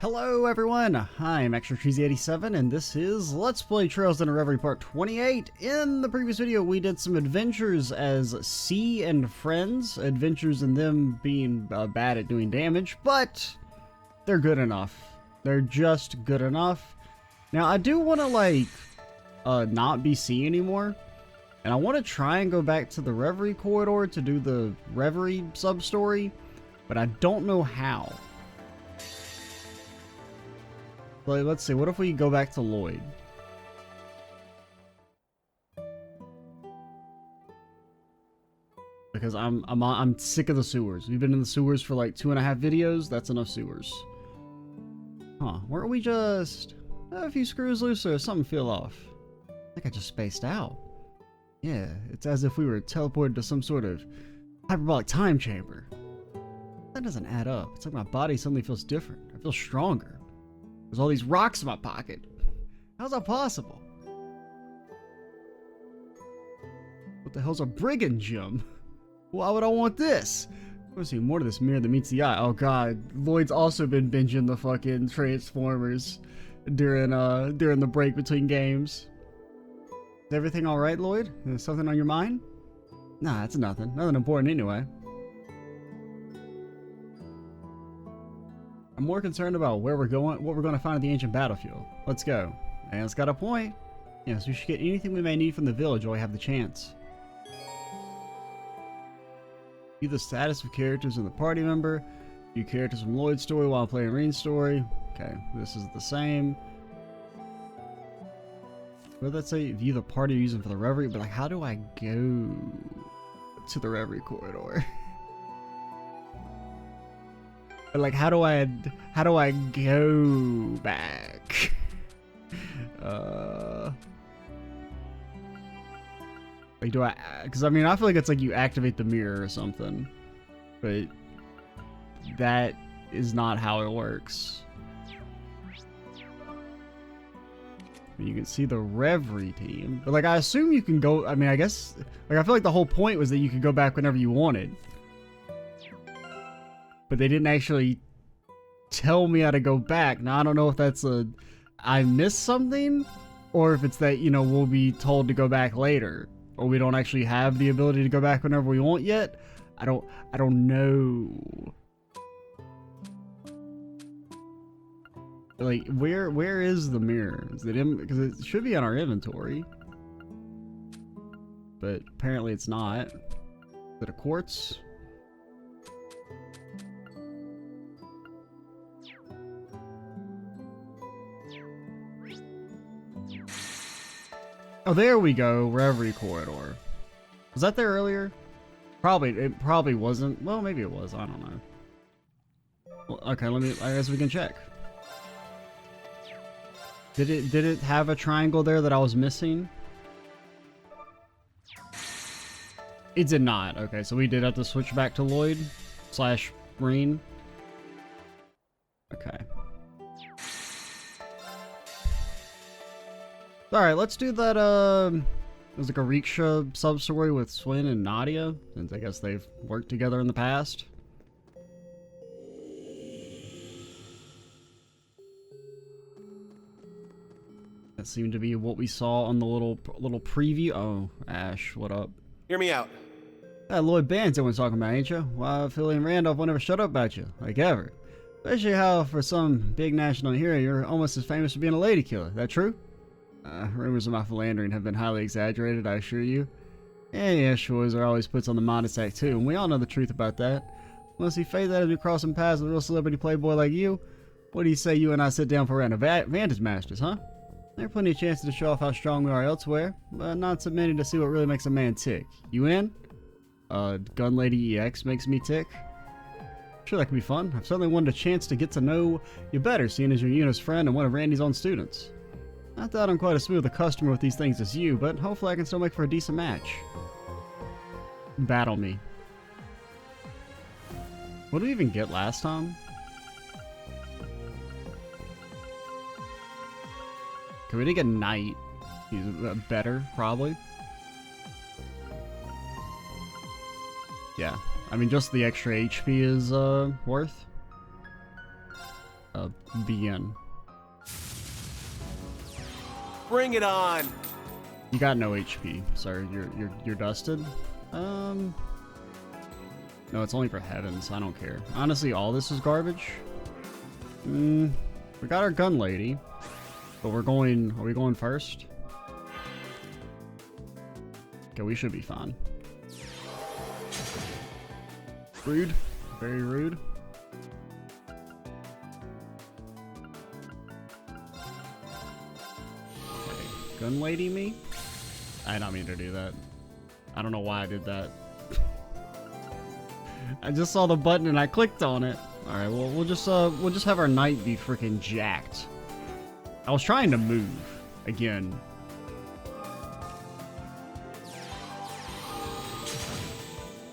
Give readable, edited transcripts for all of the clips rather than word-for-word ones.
Hello everyone, I'm ExtraCheesy87 and this is Let's Play Trails Into Reverie Part 28. In the previous video we did some adventures as C and friends, adventures in them being bad at doing damage, but they're good enough. They're just good enough. Now I do want to not be C anymore, and I want to try and go back to the Reverie Corridor to do the Reverie sub-story, but I don't know how. Let's see, what if we go back to Lloyd? Because I'm sick of the sewers. We've been in the sewers for like 2.5 videos. That's enough sewers. Huh, weren't we just a few screws loose or something fell off? I think I just spaced out. Yeah, it's as if we were teleported to some sort of hyperbolic time chamber. That doesn't add up. It's like my body suddenly feels different. I feel stronger. There's all these rocks in my pocket. How's that possible? What the hell's a brigand gem? Why would I want this? I want to see more of this mirror that meets the eye. Oh god, Lloyd's also been binging the fucking Transformers during the break between games. Is everything alright, Lloyd? Is something on your mind? Nah, it's nothing. Nothing important anyway. I'm more concerned about where we're going, what we're going to find at the ancient battlefield. Let's go. And it's got a point. Yes, we should get anything we may need from the village while we have the chance. View the status of characters in the party member. View characters from Lloyd's story while playing Reen's story. Okay, this is the same. What did that say? View the party you're using for the Reverie. But like, how do I go to the Reverie Corridor? But like, how do I go back? Like, do I? Because I mean, I feel like it's like you activate the mirror or something, but that is not how it works. You can see the Reverie team, but like, I assume you can go. I mean, I guess like I feel like the whole point was that you could go back whenever you wanted. But they didn't actually tell me how to go back. Now, I don't know if that's I missed something, or if it's that, you know, we'll be told to go back later, or we don't actually have the ability to go back whenever we want yet. I don't know. Like, where is the mirror? Is it in? Because it should be on our inventory, but apparently it's not. Is it a quartz? Oh, there we go. Reverie Corridor. Was that there earlier? Probably. It probably wasn't. Well, maybe it was. I don't know. Well, okay, I guess we can check. Did it have a triangle there that I was missing? It did not. Okay, so we did have to switch back to Lloyd / Reen. Okay. Alright, let's do that, there's like a Risha sub-story with Swin and Nadia, since I guess they've worked together in the past. That seemed to be what we saw on the little preview. Oh, Ash, what up? Hear me out. That Lloyd Band's everyone's talking about, ain't you? Why, Philly and Randolph won't ever shut up about you, like ever. Especially how, for some big national hero, you're almost as famous for being a lady killer. That true? Rumors of my philandering have been highly exaggerated, I assure you. Yeah, Shoys are always puts on the modest act too, and we all know the truth about that. Once you fade that as we crossing paths with a real celebrity playboy like you, what do you say you and I sit down for a round of Vantage Masters, huh? There are plenty of chances to show off how strong we are elsewhere, but not so many to see what really makes a man tick. You in? Gun Lady EX makes me tick. Sure, that could be fun. I've certainly wanted a chance to get to know you better, seeing as you're Yuna's friend and one of Randy's own students. I thought I'm quite as smooth a customer with these things as you, but hopefully I can still make for a decent match. Battle me. What did we even get last time? Can we get Knight? He's better, probably. Yeah, I mean, just the extra HP is worth. begin. Bring it on. You got no HP, sir. You're dusted. No, it's only for heavens. I don't care. Honestly, all this is garbage. We got our gun lady, but we're going. Are we going first? Okay, we should be fine. Rude, very rude. Okay, gun lady me. I did not mean to do that. I don't know why I did that. I just saw the button and I clicked on it. All right, well we'll just have our knight be freaking jacked. I was trying to move again.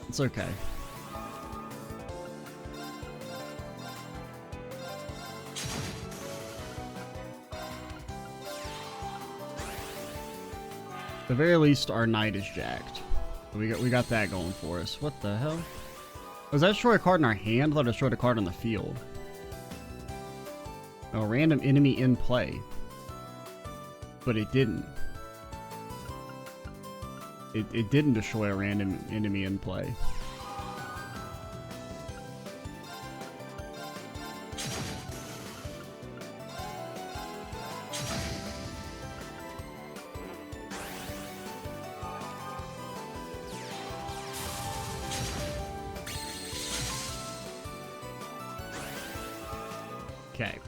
It's okay. At the very least, our knight is jacked. We got that going for us. What the hell? Was that destroy a card in our hand? I thought it destroyed a card on the field. A random enemy in play. But it didn't. It didn't destroy a random enemy in play. Okay.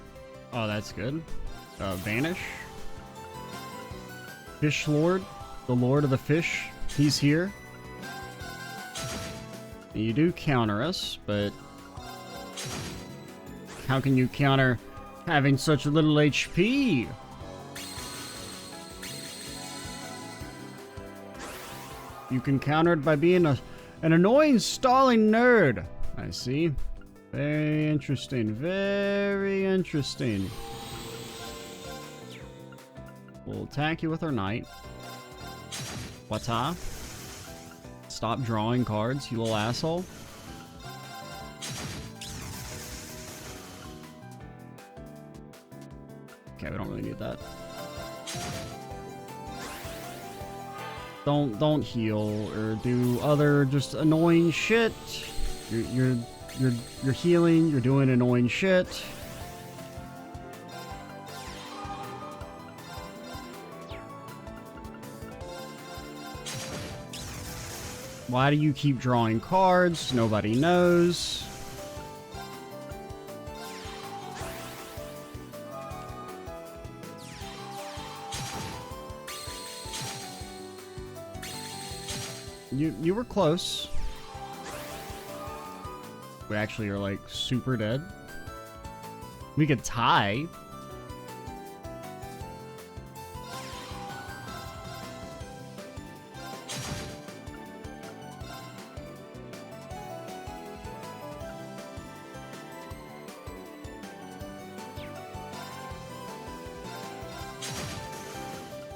Oh, that's good. Vanish. Fish Lord. The Lord of the Fish. He's here. And you do counter us, but how can you counter having such little HP? You can counter it by being an annoying, stalling nerd. I see. Very interesting. Very interesting. We'll attack you with our knight. Wata? Stop drawing cards, you little asshole. Okay, we don't really need that. Don't heal or do other just annoying shit. You're healing, you're doing annoying shit. Why do you keep drawing cards? Nobody knows. You were close. We actually are like super dead. We could tie.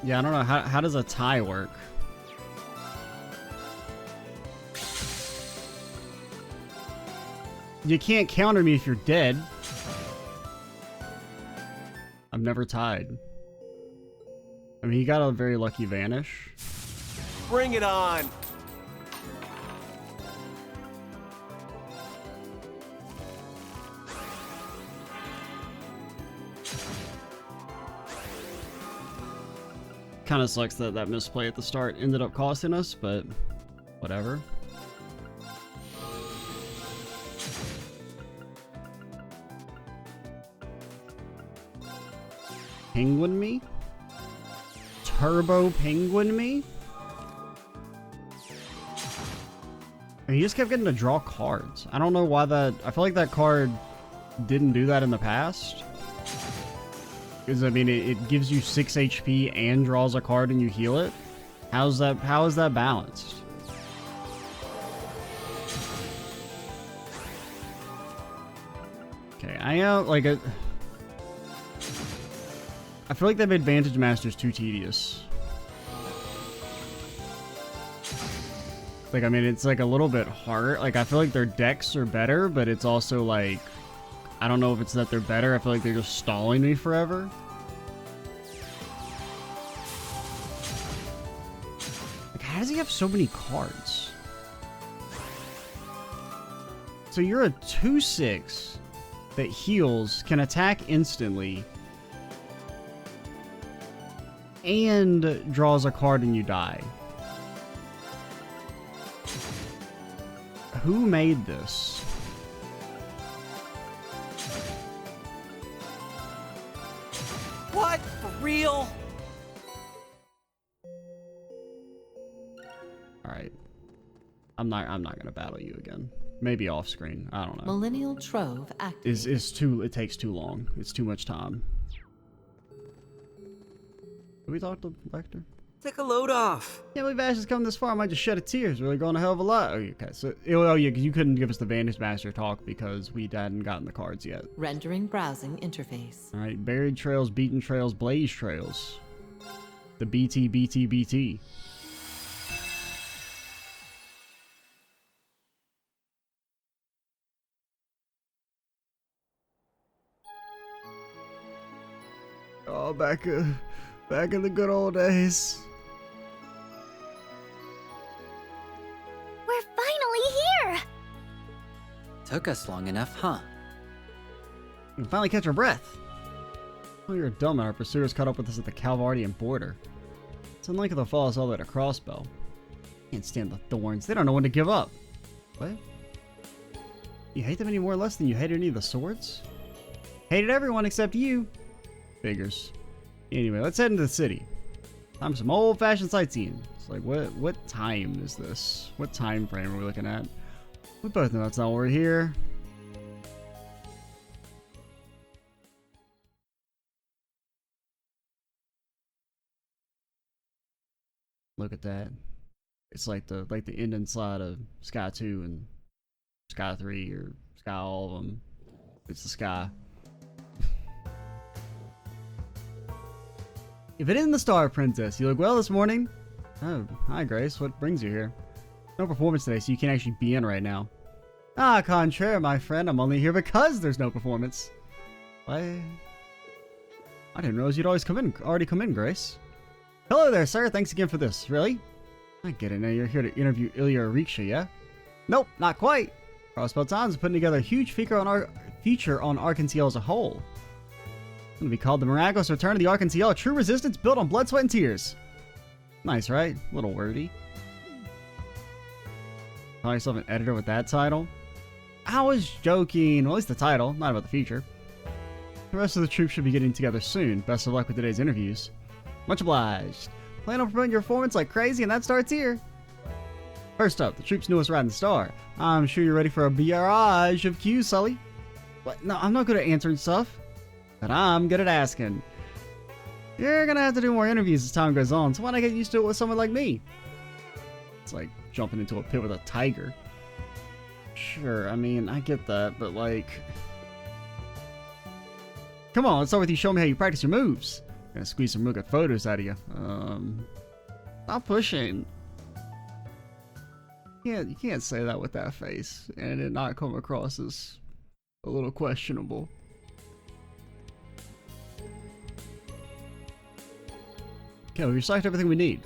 Yeah, I don't know. How does a tie work? You can't counter me if you're dead. I've never tied. I mean, he got a very lucky vanish. Bring it on. Kind of sucks that that misplay at the start ended up costing us, but whatever. Penguin me? Turbo penguin me? And he just kept getting to draw cards. I don't know why that... I feel like that card didn't do that in the past. Because, I mean, it gives you 6 HP and draws a card and you heal it. How is that balanced? Okay, I feel like they've made Vantage Masters too tedious. Like, I mean, it's like a little bit hard. Like, I feel like their decks are better, but it's also like, I don't know if it's that they're better. I feel like they're just stalling me forever. Like, how does he have so many cards? So you're a 2/6 that heals, can attack instantly, and draws a card and you die. Who made this? What? For real? Alright. I'm not gonna battle you again. Maybe off screen. I don't know. Millennial Trove active. It takes too long. It's too much time. Did we talk to Vector? Take a load off. Yeah, we've actually come this far. I might just shed a tears. Really going a hell of a lot. Oh, okay. So, oh yeah, you couldn't give us the Vantage Master talk because we hadn't gotten the cards yet. Rendering browsing interface. All right, buried trails, beaten trails, blaze trails. The BT. Oh, back in the good old days. We're finally here! Took us long enough, huh? We can finally catch our breath. Oh, you're dumb, and our pursuers caught up with us at the Calvardian border. It's unlikely they'll follow us all the way to Crossbell. Can't stand the thorns. They don't know when to give up. What? You hate them any more or less than you hated any of the swords? Hated everyone except you. Figures. Anyway, let's head into the city. Time for some old-fashioned sightseeing. It's like, what time is this? What time frame are we looking at? We both know that's not why we're here. Look at that. It's like the end inside of Sky 2 and Sky 3 or Sky all of them. It's the sky. If it isn't the Star Princess, you look well this morning. Oh, hi Grace, what brings you here? No performance today, so you can't actually be in right now. Ah, contraire, my friend, I'm only here because there's no performance. I didn't realize you'd already come in, Grace. Hello there, sir, thanks again for this. Really? I get it, now you're here to interview Ilya or Risha, yeah? Nope, not quite. Crossbell Times is putting together a huge feature on Arkansas as a whole. It's going to be called The Miraculous Return of the Arkansas, a true resistance built on blood, sweat, and tears. Nice, right? A little wordy. Call yourself an editor with that title? I was joking. Well, at least the title, not about the feature. The rest of the troupe should be getting together soon. Best of luck with today's interviews. Much obliged. Plan on promoting your performance like crazy, and that starts here. First up, the troupe's newest riding star. I'm sure you're ready for a barrage of cues, Sully. What? No, I'm not good at answering stuff. But I'm good at asking. You're gonna have to do more interviews as time goes on, so why not get used to it with someone like me? It's like jumping into a pit with a tiger. Sure, I mean, I get that, but like... Come on, let's start with you showing me how you practice your moves. I'm gonna squeeze some real good photos out of you. Stop pushing. Yeah, you can't say that with that face and it not come across as a little questionable. Okay, we've recycled everything we need.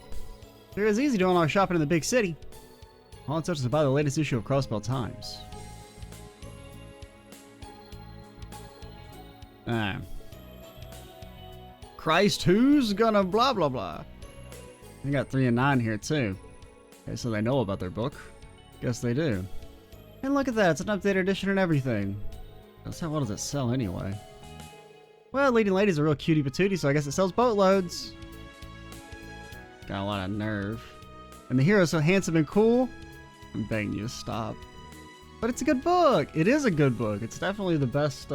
It was easy doing our shopping in the big city. All it touches is to buy the latest issue of Crossbell Times. Christ, who's gonna blah blah blah? They got 3 and 9 here too. Okay, so they know about their book. Guess they do. And look at that, it's an updated edition and everything. That's how well does it sell anyway? Well, Leading Lady's a real cutie patootie, so I guess it sells boatloads. Got a lot of nerve. And the hero's so handsome and cool. I'm begging you to stop. But it's a good book. It is a good book. It's definitely the best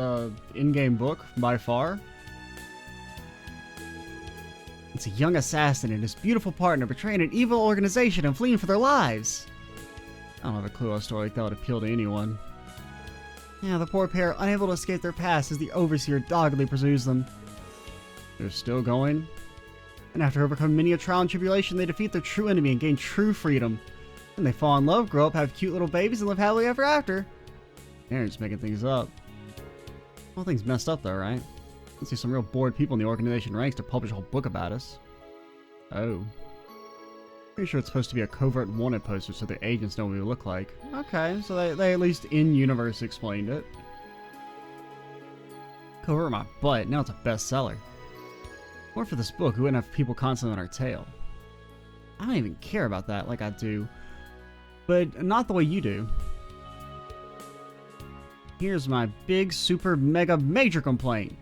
in-game book by far. It's a young assassin and his beautiful partner betraying an evil organization and fleeing for their lives. I don't have a clue how a story like that would appeal to anyone. Yeah, the poor pair, unable to escape their past as the Overseer doggedly pursues them. They're still going. And after overcoming many a trial and tribulation, they defeat their true enemy and gain true freedom. And they fall in love, grow up, have cute little babies, and live happily ever after. Aaron's making things up. Whole thing's messed up though, right? Let's see some real bored people in the organization ranks to publish a whole book about us. Oh. Pretty sure it's supposed to be a covert wanted poster so the agents know what we look like. Okay, so they at least in-universe explained it. Covert my butt, now it's a bestseller. Or for this book, we wouldn't have people constantly on our tail. I don't even care about that like I do. But not the way you do. Here's my big, super, mega, major complaint.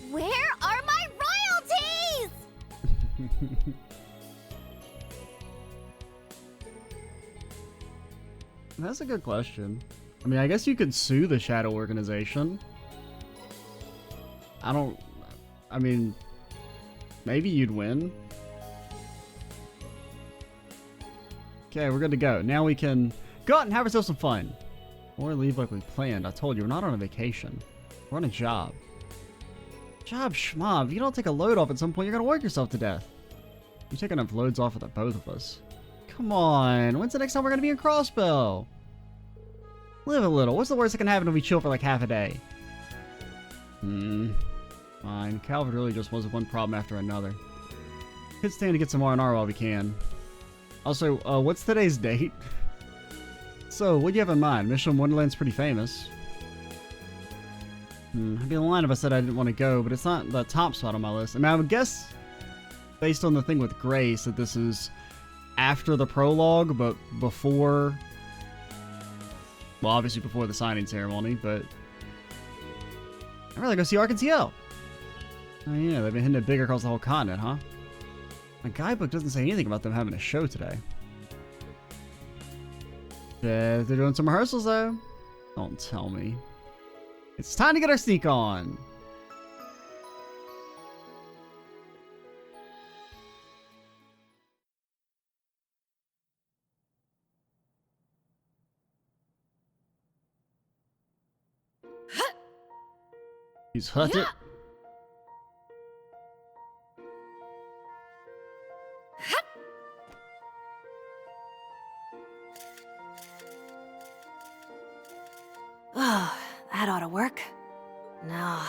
Where are my royalties? That's a good question. I mean, I guess you could sue the Shadow Organization. I mean, maybe you'd win. Okay, we're good to go. Now we can go out and have ourselves some fun. Or leave like we planned. I told you, we're not on a vacation. We're on a job. Job schmob. If you don't take a load off at some point, you're gonna work yourself to death. You take enough loads off for the both of us. Come on. When's the next time we're gonna be in Crossbell? Live a little. What's the worst that can happen if we chill for like half a day? Fine. Calvin really just was one problem after another. Could stand to get some R&R while we can. Also, what's today's date? So, what do you have in mind? Mission Wonderland's pretty famous. I'd be lying if I said I didn't want to go, but it's not the top spot on my list. I mean, I would guess, based on the thing with Grace, that this is after the prologue, but before... Well, obviously before the signing ceremony, but... I'd rather go see Ark and CL. Oh yeah, they've been hitting it big across the whole continent, huh? My guidebook doesn't say anything about them having a show today. They're doing some rehearsals, though. Don't tell me. It's time to get our sneak on. He's hurt it. Oh, that ought to work. No,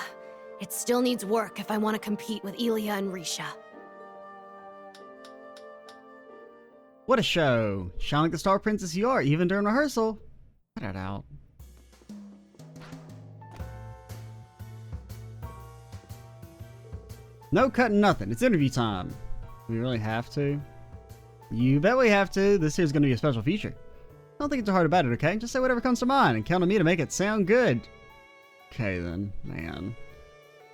it still needs work if I want to compete with Elia and Risha. What a show. Shine like the star princess you are, even during rehearsal. Cut it out. No cutting nothing. It's interview time. We really have to? You bet we have to. This here's going to be a special feature. Don't think it's hard about it, okay? Just say whatever comes to mind and count on me to make it sound good. Okay then, man.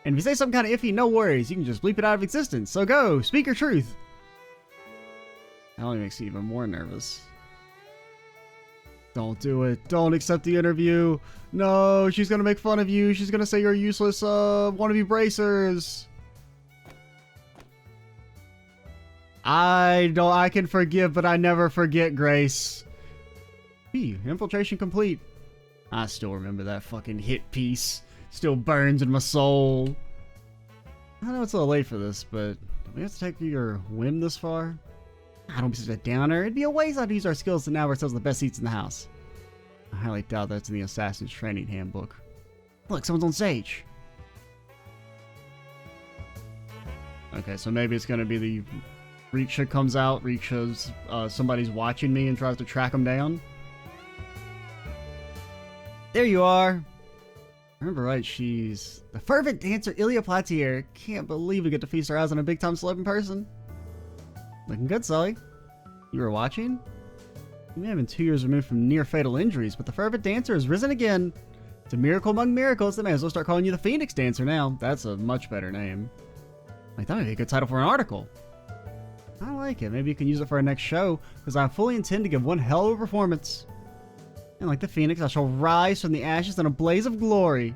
And if you say something kind of iffy, no worries. You can just bleep it out of existence. So go, speak your truth. That only makes you even more nervous. Don't do it. Don't accept the interview. No, she's gonna make fun of you. She's gonna say you're useless, wannabe bracers. I can forgive, but I never forget, Grace. Infiltration complete. I still remember that fucking hit piece. Still burns in my soul. I know it's a little late for this, but do we have to take your whim this far? I don't be such a downer. It'd be a waste not to use our skills to nab ourselves the best seats in the house. I highly doubt that's in the Assassin's Training Handbook. Look, someone's on stage. Okay, so maybe it's gonna be the Risha comes out. Risha's somebody's watching me and tries to track him down. There you are. Remember right, she's the fervent dancer Ilia Platier. Can't believe we get to feast our eyes on a big-time celeb in person. Looking good, Sully. You were watching? You may have been 2 years removed from near-fatal injuries, but the fervent dancer has risen again. It's a miracle among miracles. They may as well start calling you the Phoenix Dancer now. That's a much better name. Like, that would be a good title for an article. I like it. Maybe you can use it for our next show, because I fully intend to give one hell of a performance. And like the phoenix, I shall rise from the ashes in a blaze of glory.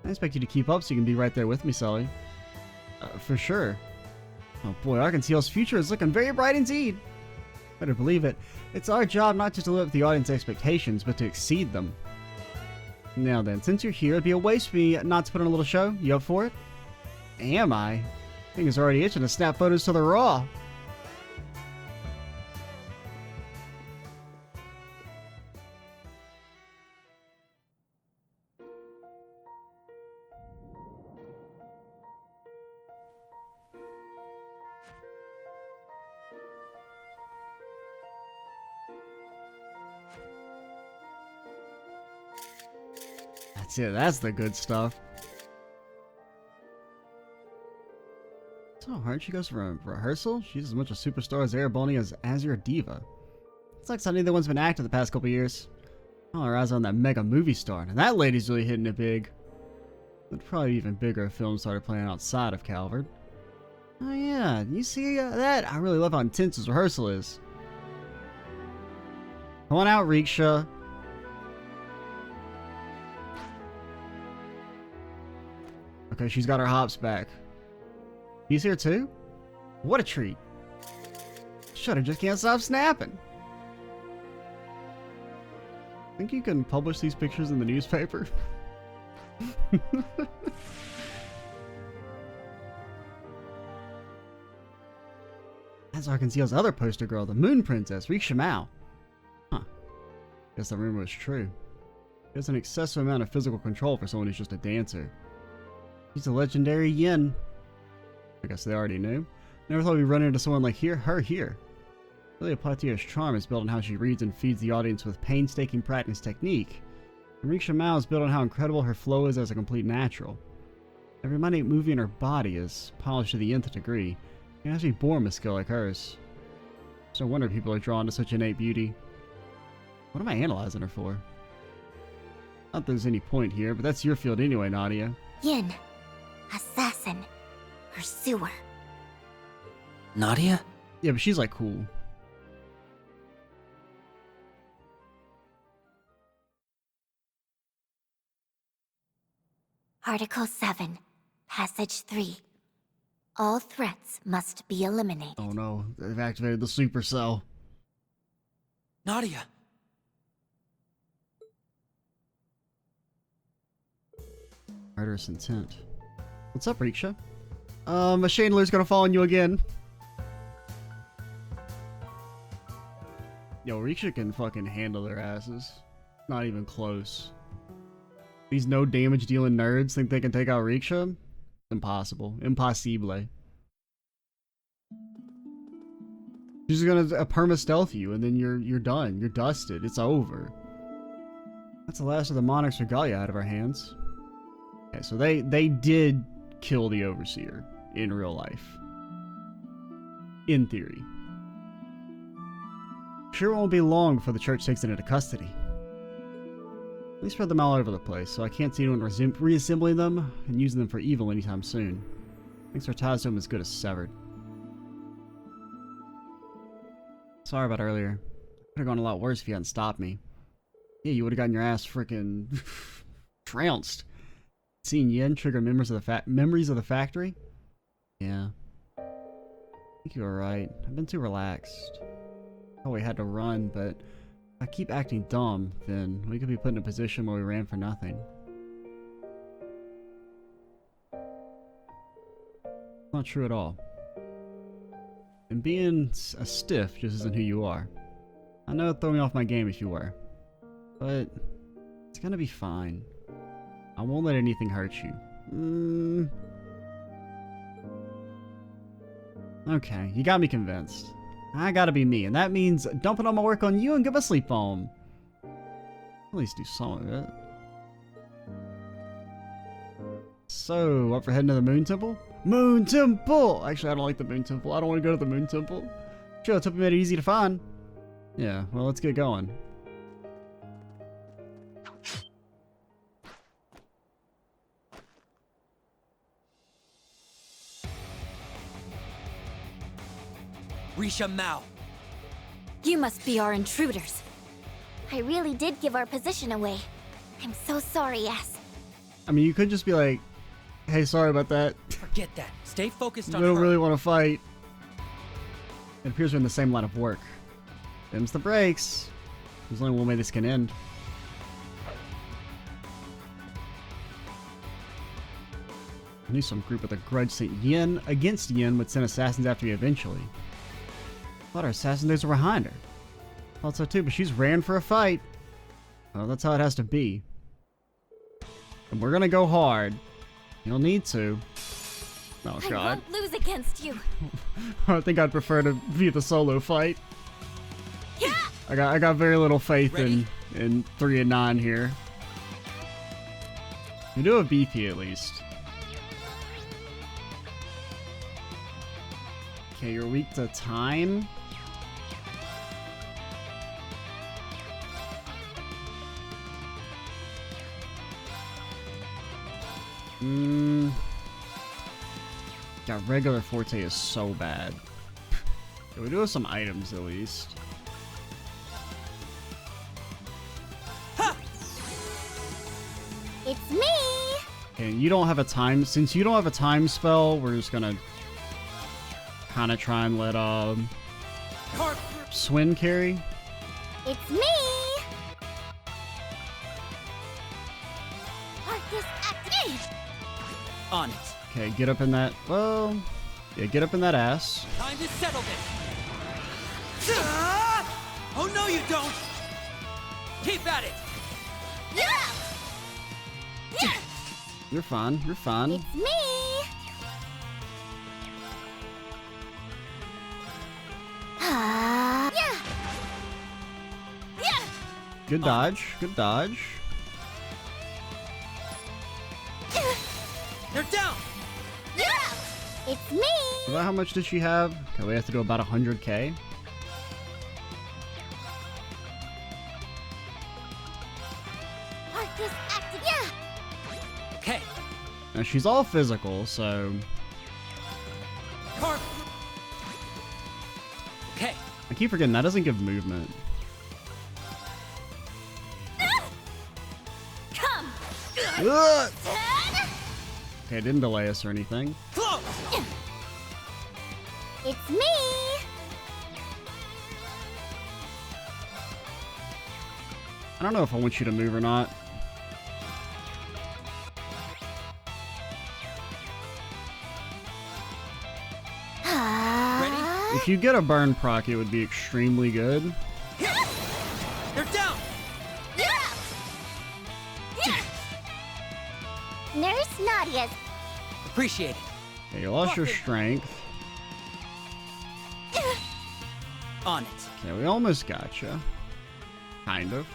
I expect you to keep up so you can be right there with me, Sully. For sure. Oh boy, Arkansas's future is looking very bright indeed. Better believe it. It's our job not just to live up to the audience expectations, but to exceed them. Now then, since you're here, it'd be a waste for me not to put on a little show. You up for it? Am I? Fingers already itching to snap photos to the raw. That's it. That's the good stuff. So hard she goes for a rehearsal? She's as much a superstar as Erebony as your diva. It's like neither one's been active the past couple years. All our eyes on that mega movie star, and that lady's really hitting it big. It'd probably be even bigger if films started playing outside of Calvert. Oh yeah, you see that? I really love how intense his rehearsal is. Come on out, Risha. Okay, she's got her hops back. He's here too? What a treat. Shudder just can't stop snapping. Think you can publish these pictures in the newspaper? That's Arkansas's other poster girl, the Moon Princess, Risha Mao. Huh. Guess the rumor was true. She has an excessive amount of physical control for someone who's just a dancer. She's a legendary Yin. I guess they already knew. Never thought we'd run into someone like her here. Really, Platier's charm is built on how she reads and feeds the audience with painstaking practice technique. And Risha Mao is built on how incredible her flow is as a complete natural. Every minute movie in her body is polished to the nth degree. She has to be born with skill like hers. It's no wonder people are drawn to such innate beauty. What am I analyzing her for? Not that there's any point here, but that's your field anyway, Nadia. Yin. Assassin. Pursuer. Nadia? Yeah, but she's like cool. Article 7. Passage 3. All threats must be eliminated. Oh no, they've activated the supercell. Nadia! Murderous intent. What's up, Risha? A Chandler's gonna fall on you again. Yo, Risha can fucking handle their asses. Not even close. These no damage dealing nerds think they can take out Risha? Impossible. Impossible. She's gonna perma-stealth you, and then you're done. You're dusted. It's over. That's the last of the Monarch's regalia out of our hands. Okay, so they did kill the Overseer in real life. In theory. Sure won't be long before the church takes it into custody. We spread them all over the place, so I can't see anyone reassembling them and using them for evil anytime soon. Thinks our ties to them as good as severed. Sorry about earlier. Could have gone a lot worse if you hadn't stopped me. Yeah, you would have gotten your ass freaking trounced. Seeing Yin trigger memories of the factory? Yeah. I think you were right. I've been too relaxed. Probably had to run, but if I keep acting dumb, then we could be put in a position where we ran for nothing. Not true at all. And being a stiff just isn't who you are. I know it'd throw me off my game if you were. But it's gonna be fine. I won't let anything hurt you. Okay, you got me convinced. I gotta be me, and that means dumping all my work on you and give a sleep on. At least do some of it. So, up for heading to the Moon Temple? Moon Temple! Actually, I don't like the Moon Temple. I don't want to go to the Moon Temple. Sure, the Temple made it easy to find. Yeah, well, let's get going. Risha Mao. You must be our intruders. I really did give our position away. I'm so sorry, yes. I mean, you could just be like, hey, sorry about that. Forget that. Stay focused on We don't her. really want to fight. It appears we're in the same line of work. Them's the brakes. There's only one way this can end. I knew some group with a grudge sent Yin against Yin would send assassins after me eventually. Thought our assassin days were behind her. Thought so too, but she's ran for a fight. Well, that's how it has to be. And we're gonna go hard. You'll need to. Oh I god. won't lose against you. I think I'd prefer to be the solo fight. Yeah. I got very little faith Ready? in 3 and 9 here. We do have BP at least. Okay, you're weak to time. God, regular Forte is so bad. Okay, we do have some items at least. It's me! Okay, you don't have a time. Since you don't have a time spell, we're just gonna kind of try and let Swin carry. It's me! Arcus activate! On it. Okay, get up in that. Well, yeah, get up in that ass. Time to settle this. Oh no, you don't. Keep at it. Yeah! You're fine. You're fine. It's me! Yeah! Yeah! Good dodge. Good dodge. They're down. Yeah! It's me! About how much did she have? Okay, we have to do about 100k. Arcus active! Yeah! Okay. Now she's all physical, so Carp. Okay. I keep forgetting that doesn't give movement. Come! Ugh! Ten! Okay, it didn't delay us or anything. Close. It's me! I don't know if I want you to move or not. Ready? If you get a burn proc, it would be extremely good. They're down. Yeah! Yeah! Nurse Nadia's. Appreciate it. Okay, you lost your strength. On it. Okay, we almost got you. Kind of.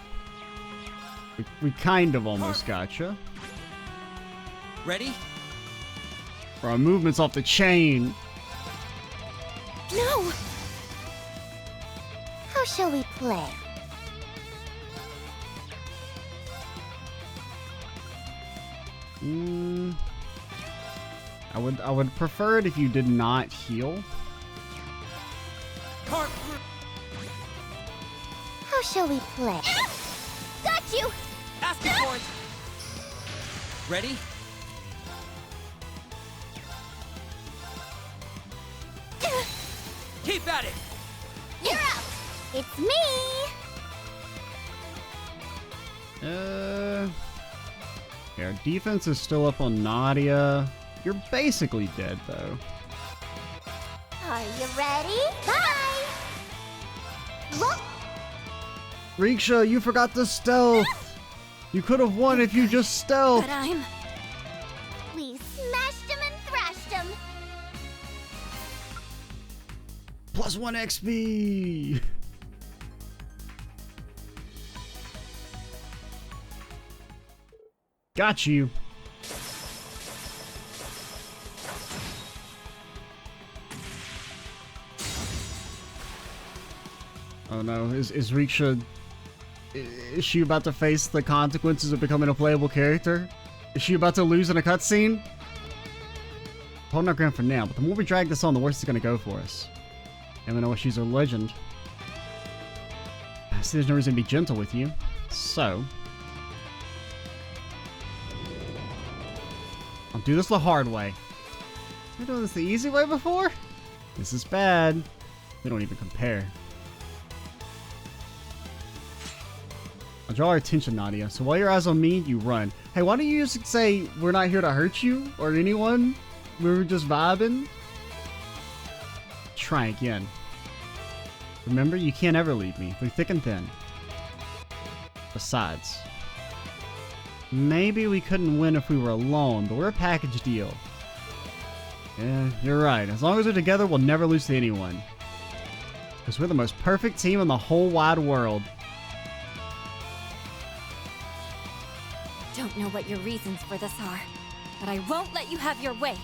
We kind of almost got you. Ready? Our movement's off the chain. No! How shall we play? I would prefer it if you did not heal. Carp. How shall we play? Got you! Asking for it. Ready? Keep at it. You're up! It's me! Yeah, our defense is still up on Nadia. You're basically dead, though. Are you ready? Bye! Look! Risha, you forgot the stealth! You could have won if you just stealth! But we smashed him and thrashed him! +1 XP! Got you. Oh no, is Risha... Is she about to face the consequences of becoming a playable character? Is she about to lose in a cutscene? Holding our ground for now, but the more we drag this on, the worse it's gonna go for us. And we know she's a legend. So there's no reason to be gentle with you. So... I'll do this the hard way. I've done this the easy way before? This is bad. They don't even compare. I'll draw our attention, Nadia. So while your eyes on me, you run. Hey, why don't you just say, we're not here to hurt you or anyone? We were just vibing? Try again. Remember, you can't ever leave me, through thick and thin. Besides, maybe we couldn't win if we were alone, but we're a package deal. Yeah, you're right. As long as we're together, we'll never lose to anyone. Because we're the most perfect team in the whole wide world. don't know what your reasons for this are, but I won't let you have your way.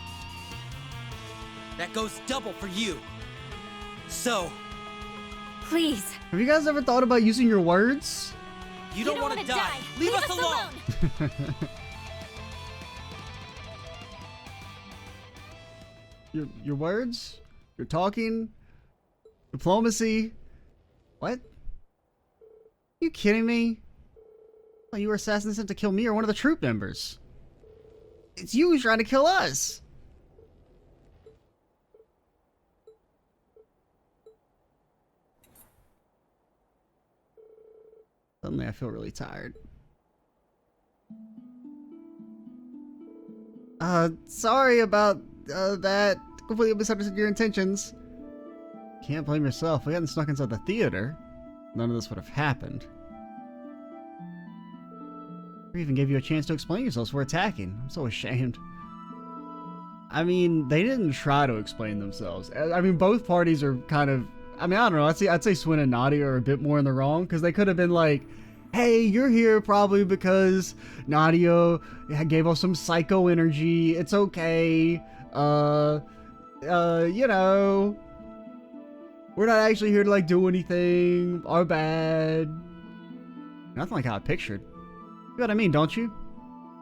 That goes double for you. So, Please. Have you guys ever thought about using your words? you don't want to die. Leave us alone. Your words? Your talking? Diplomacy? What? You kidding me? Oh, you were assassins sent to kill me or one of the troop members. It's you who's trying to kill us. Suddenly I feel really tired. Sorry about that. Completely misunderstood your intentions. Can't blame yourself. If we hadn't snuck inside the theater, none of this would have happened. We even gave you a chance to explain yourselves for attacking. I'm so ashamed. I mean, they didn't try to explain themselves. I mean, both parties are kind of... I mean, I don't know. I'd say Swin and Nadia are a bit more in the wrong, because they could have been like, hey, you're here probably because Nadia gave us some psycho energy. It's okay. You know, we're not actually here to like do anything. Our bad. Nothing like how I pictured. You know what I mean, don't you?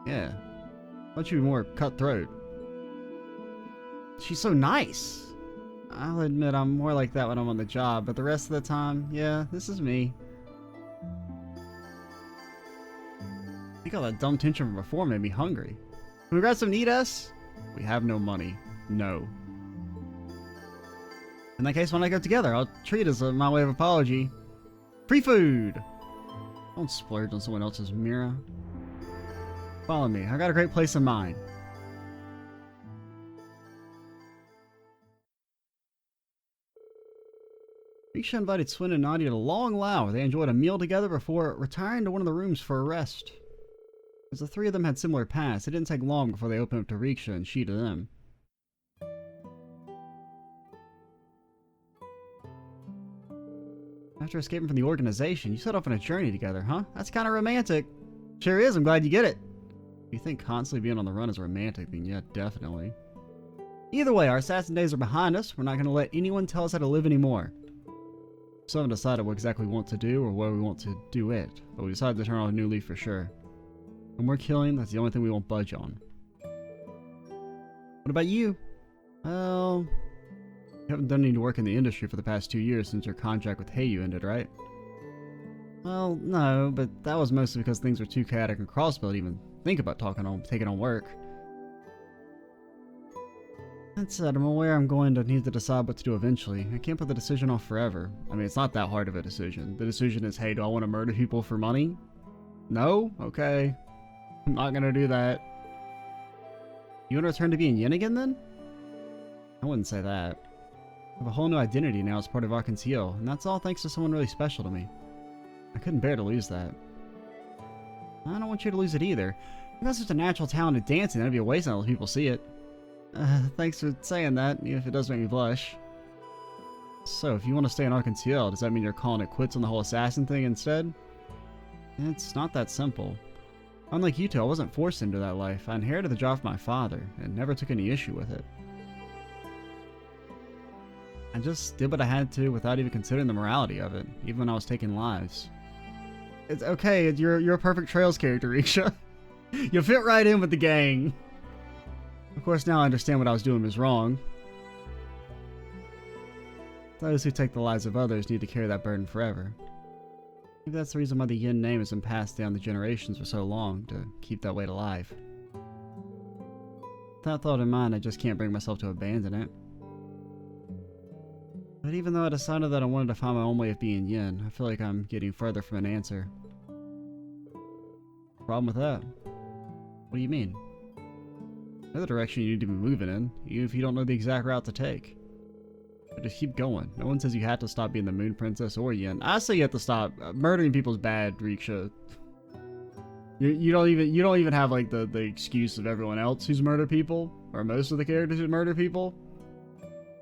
Yeah. Why don't you be more cutthroat? She's so nice. I'll admit I'm more like that when I'm on the job, but the rest of the time, yeah, this is me. I think all that dumb tension from before made me hungry. Can we grab some to eat us? We have no money. No. In that case, when I go together, I'll treat as my way of apology. Free food! Don't splurge on someone else's mirror. Follow me. I got a great place in mind. Risha invited Swin and Nadia to Long Lao, where they enjoyed a meal together before retiring to one of the rooms for a rest. As the three of them had similar pasts, it didn't take long before they opened up to Risha and she to them. After escaping from the organization, you set off on a journey together, huh? That's kind of romantic. Sure is, I'm glad you get it. If you think constantly being on the run is romantic, then yeah, definitely. Either way, our assassin days are behind us. We're not going to let anyone tell us how to live anymore. We still haven't decided what exactly we want to do or where we want to do it, but we decided to turn on a new leaf for sure. When we're killing, that's the only thing we won't budge on. What about you? Well, you haven't done any work in the industry for the past 2 years since your contract with Heiyu ended, right? Well, no, but that was mostly because things were too chaotic in Crossbell to even think about taking on work. That said, I'm aware I'm going to need to decide what to do eventually. I can't put the decision off forever. I mean, it's not that hard of a decision. The decision is, hey, do I want to murder people for money? No? Okay. I'm not gonna do that. You want to return to being Yin again, then? I wouldn't say that. I have a whole new identity now as part of Arkansas, and that's all thanks to someone really special to me. I couldn't bear to lose that. I don't want you to lose it either. You got such a natural talent at dancing, that'd be a waste to let people see it. Thanks for saying that, even if it does make me blush. So, if you want to stay in Arkansas, does that mean you're calling it quits on the whole assassin thing instead? It's not that simple. Unlike you two, I wasn't forced into that life. I inherited the job from my father, and never took any issue with it. I just did what I had to without even considering the morality of it, even when I was taking lives. It's okay, you're a perfect Trails character, Risha. You fit right in with the gang. Of course, now I understand what I was doing was wrong. Those who take the lives of others need to carry that burden forever. Maybe that's the reason why the Yin name has been passed down the generations for so long, to keep that weight alive. With that thought in mind, I just can't bring myself to abandon it. But even though I decided that I wanted to find my own way of being Yin, I feel like I'm getting further from an answer. Problem with that? What do you mean? Know the direction you need to be moving in, even if you don't know the exact route to take. But just keep going. No one says you have to stop being the Moon Princess or Yin. I say you have to stop. Murdering people's bad, Risha. You don't even have like the excuse of everyone else who's murdered people, or most of the characters who murder people.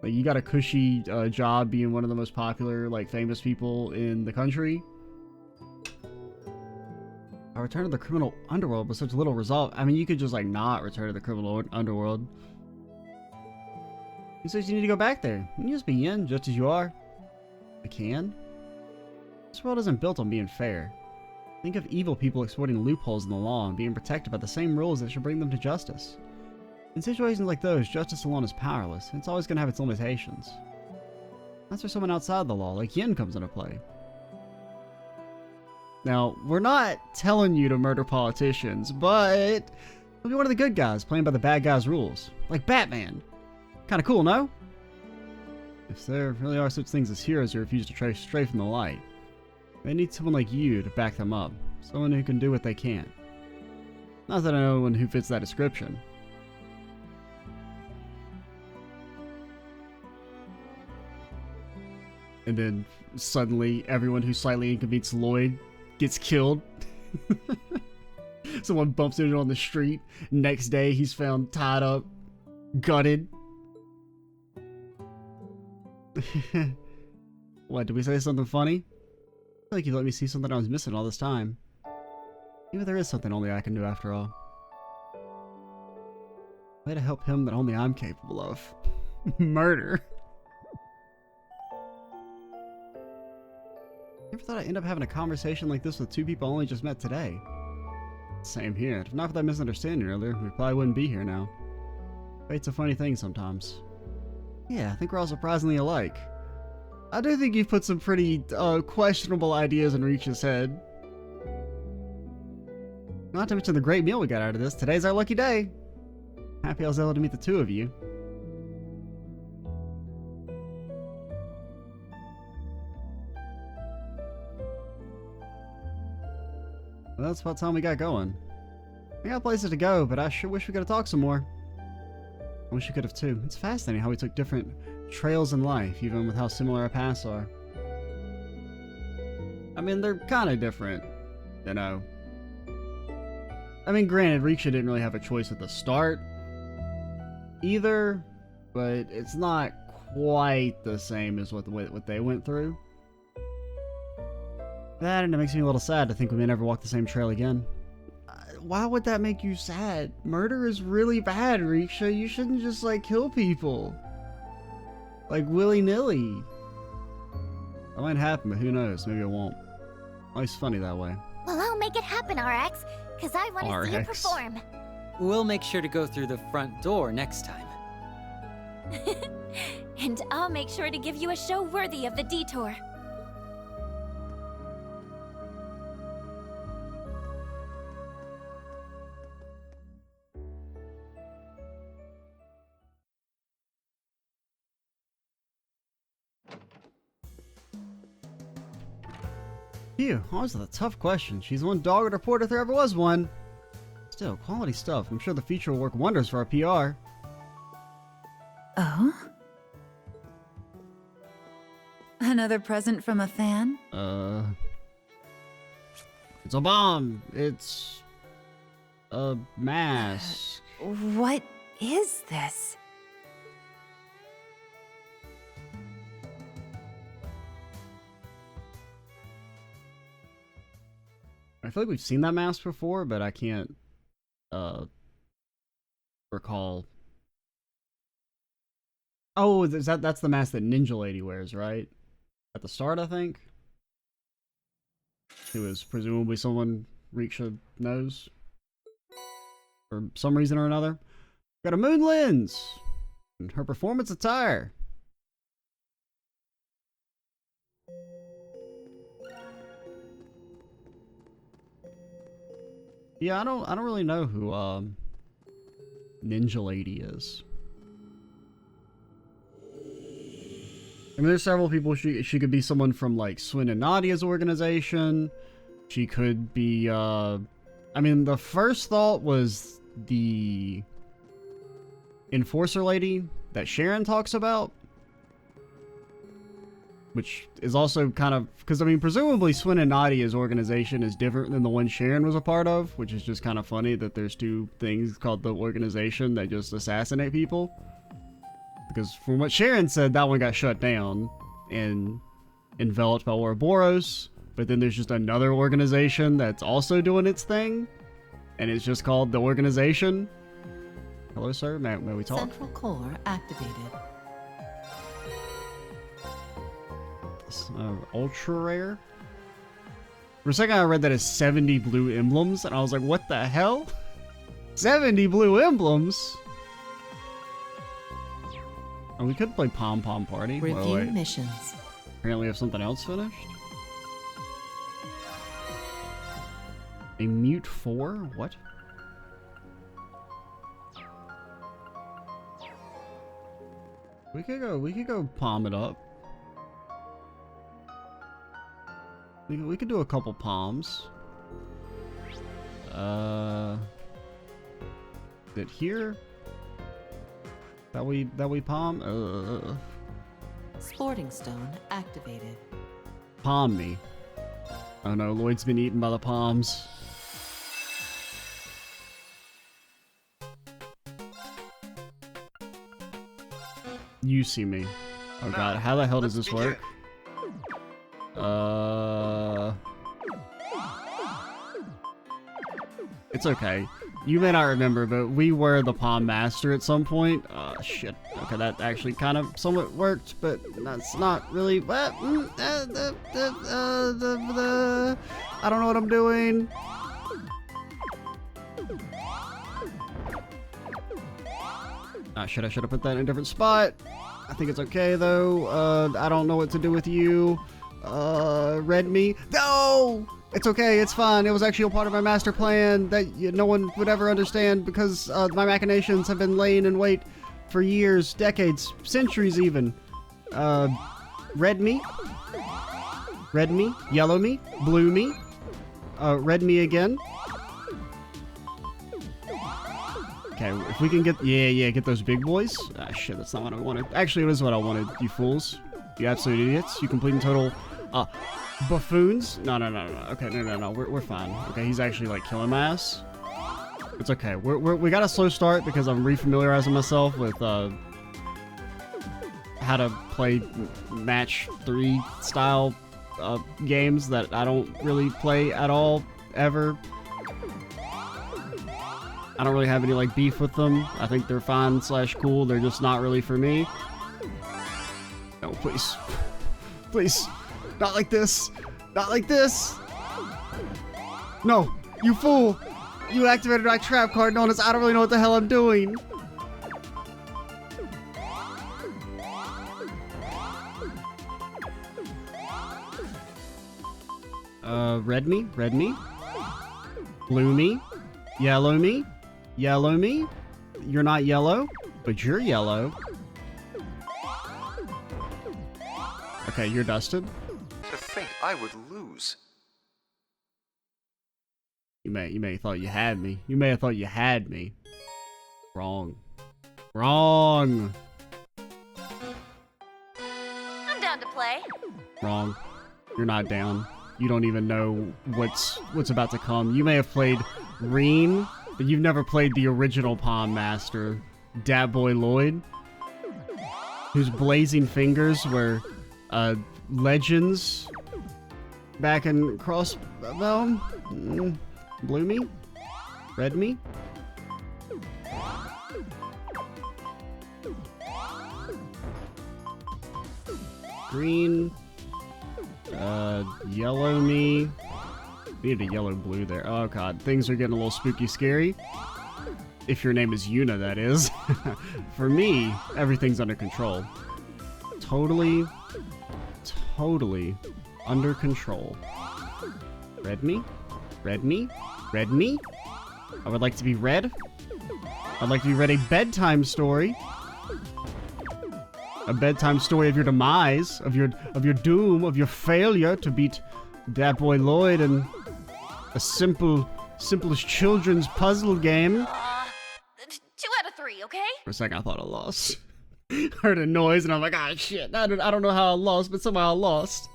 Like, you got a cushy job being one of the most popular, like, famous people in the country. A return to the criminal underworld with such little resolve. I mean, you could just like not return to the criminal underworld. He says you need to go back there. You can just be in, just as you are. I can? This world isn't built on being fair. Think of evil people exploiting loopholes in the law and being protected by the same rules that should bring them to justice. In situations like those, justice alone is powerless, and it's always going to have its limitations. That's where someone outside the law, like Yin, comes into play. Now, we're not telling you to murder politicians, but you'll be one of the good guys playing by the bad guys' rules. Like Batman. Kinda cool, no? If there really are such things as heroes who refuse to stray from the light, they need someone like you to back them up. Someone who can do what they can. Not that I know anyone who fits that description. And then suddenly everyone who slightly inconvenienced Lloyd gets killed. Someone bumps into him on the street. Next day he's found tied up, gutted. What, did we say something funny? I feel like you let me see something I was missing all this time. Maybe there is something only I can do after all. A way to help him that only I'm capable of. Murder. Never thought I'd end up having a conversation like this with two people I only just met today. Same here. If not for that misunderstanding earlier, we probably wouldn't be here now. Fate's a funny thing sometimes. Yeah, I think we're all surprisingly alike. I do think you've put some pretty questionable ideas in Risha's head. Not to mention the great meal we got out of this. Today's our lucky day. Happy I was able to meet the two of you. Well, that's about time we got going. We got places to go, but I sure wish we could have talked some more. I wish we could have too. It's fascinating how we took different trails in life, even with how similar our paths are. I mean, they're kind of different, you know. I mean, granted, Risha didn't really have a choice at the start either, but it's not quite the same as what they went through. That, and it makes me a little sad to think we may never walk the same trail again. Why would that make you sad? Murder is really bad, Risha. You shouldn't just, like, kill people. Like, willy-nilly. That might happen, but who knows? Maybe it won't. Life's funny that way. Well, I'll make it happen, RX, because I want to see you perform. We'll make sure to go through the front door next time. And I'll make sure to give you a show worthy of the detour. Phew, always a tough question. She's one dogged reporter if there ever was one. Still, quality stuff. I'm sure the feature will work wonders for our PR. Oh? Another present from a fan? It's a bomb. It's a mask. What is this? I feel like we've seen that mask before, but I can't recall. Oh, that's the mask that Ninja Lady wears, right? At the start, I think. Who is presumably someone Risha knows. For some reason or another. Got a moon lens! And her performance attire. Yeah, I don't really know who Ninja Lady is. I mean, there's several people. She could be someone from like Swin and Nadia's organization. She could be. I mean, the first thought was the enforcer lady that Sharon talks about, which is also kind of because I mean, presumably Swin and Nadia's organization is different than the one Sharon was a part of, which is just kind of funny that there's two things called the organization that just assassinate people. Because from what Sharon said, that one got shut down and enveloped by Ouroboros. but then there's just another organization that's also doing its thing, and it's just called the organization. Hello, sir. May we talk? Central core activated. Ultra rare. For a second, I read that as 70 blue emblems, and I was like, what the hell? 70 blue emblems? Oh, we could play Pom Pom Party. Review wait. missions. Apparently, we have something else finished. A mute 4? What? We could go palm it up. We could do a couple palms. Is it here? That we palm? Sporting stone activated. Palm me. Oh no, Lloyd's been eaten by the palms. You see me. Oh god, how the hell does this work? It's okay. You may not remember, but we were the Pom Master at some point. Shit. Okay, that actually kind of somewhat worked, but that's not really. I don't know what I'm doing. Shit, I should have put that in a different spot. I think it's okay though. I don't know what to do with you. Red me. No! It's okay, it's fine. It was actually a part of my master plan that no one would ever understand because my machinations have been laying in wait for years, decades, centuries even. Red me. Red me. Yellow me. Blue me. Red me again. Okay, if we can get... Yeah, get those big boys. Ah, shit, that's not what I wanted. Actually, it is what I wanted, you fools. You absolute idiots. You complete and total... buffoons? No. Okay, no. We're fine. Okay, he's actually, like, killing my ass. It's okay. We got a slow start because I'm refamiliarizing myself with, how to play match 3 style, games that I don't really play at all, ever. I don't really have any, like, beef with them. I think they're fine / cool. They're just not really for me. No, please. Please. Not like this. Not like this. No, you fool. You activated my trap card. Notice I don't really know what the hell I'm doing. Red me. Blue me. Yellow me. Yellow me. You're not yellow, but you're yellow. Okay, you're dusted. To think I would lose. You may have thought you had me. You may have thought you had me. Wrong. Wrong. I'm down to play. Wrong. You're not down. You don't even know what's about to come. You may have played Reen, but you've never played the original Pom Master, Dat Boy Lloyd, whose blazing fingers were legends back in Crossbell. Blue me? Red me? Green. Yellow me. We need a yellow blue there. Oh god, things are getting a little spooky scary. If your name is Yuna, that is. For me, everything's under control. Totally under control. Red me? Red me? Red me? I would like to be read. I'd like to be read a bedtime story. A bedtime story of your demise, of your doom, of your failure to beat Dat Boy Lloyd in a simplest children's puzzle game. 2 out of 3, okay? For a second, I thought I lost. Heard a noise, and I'm like, ah, shit. I don't know how I lost, but somehow I lost.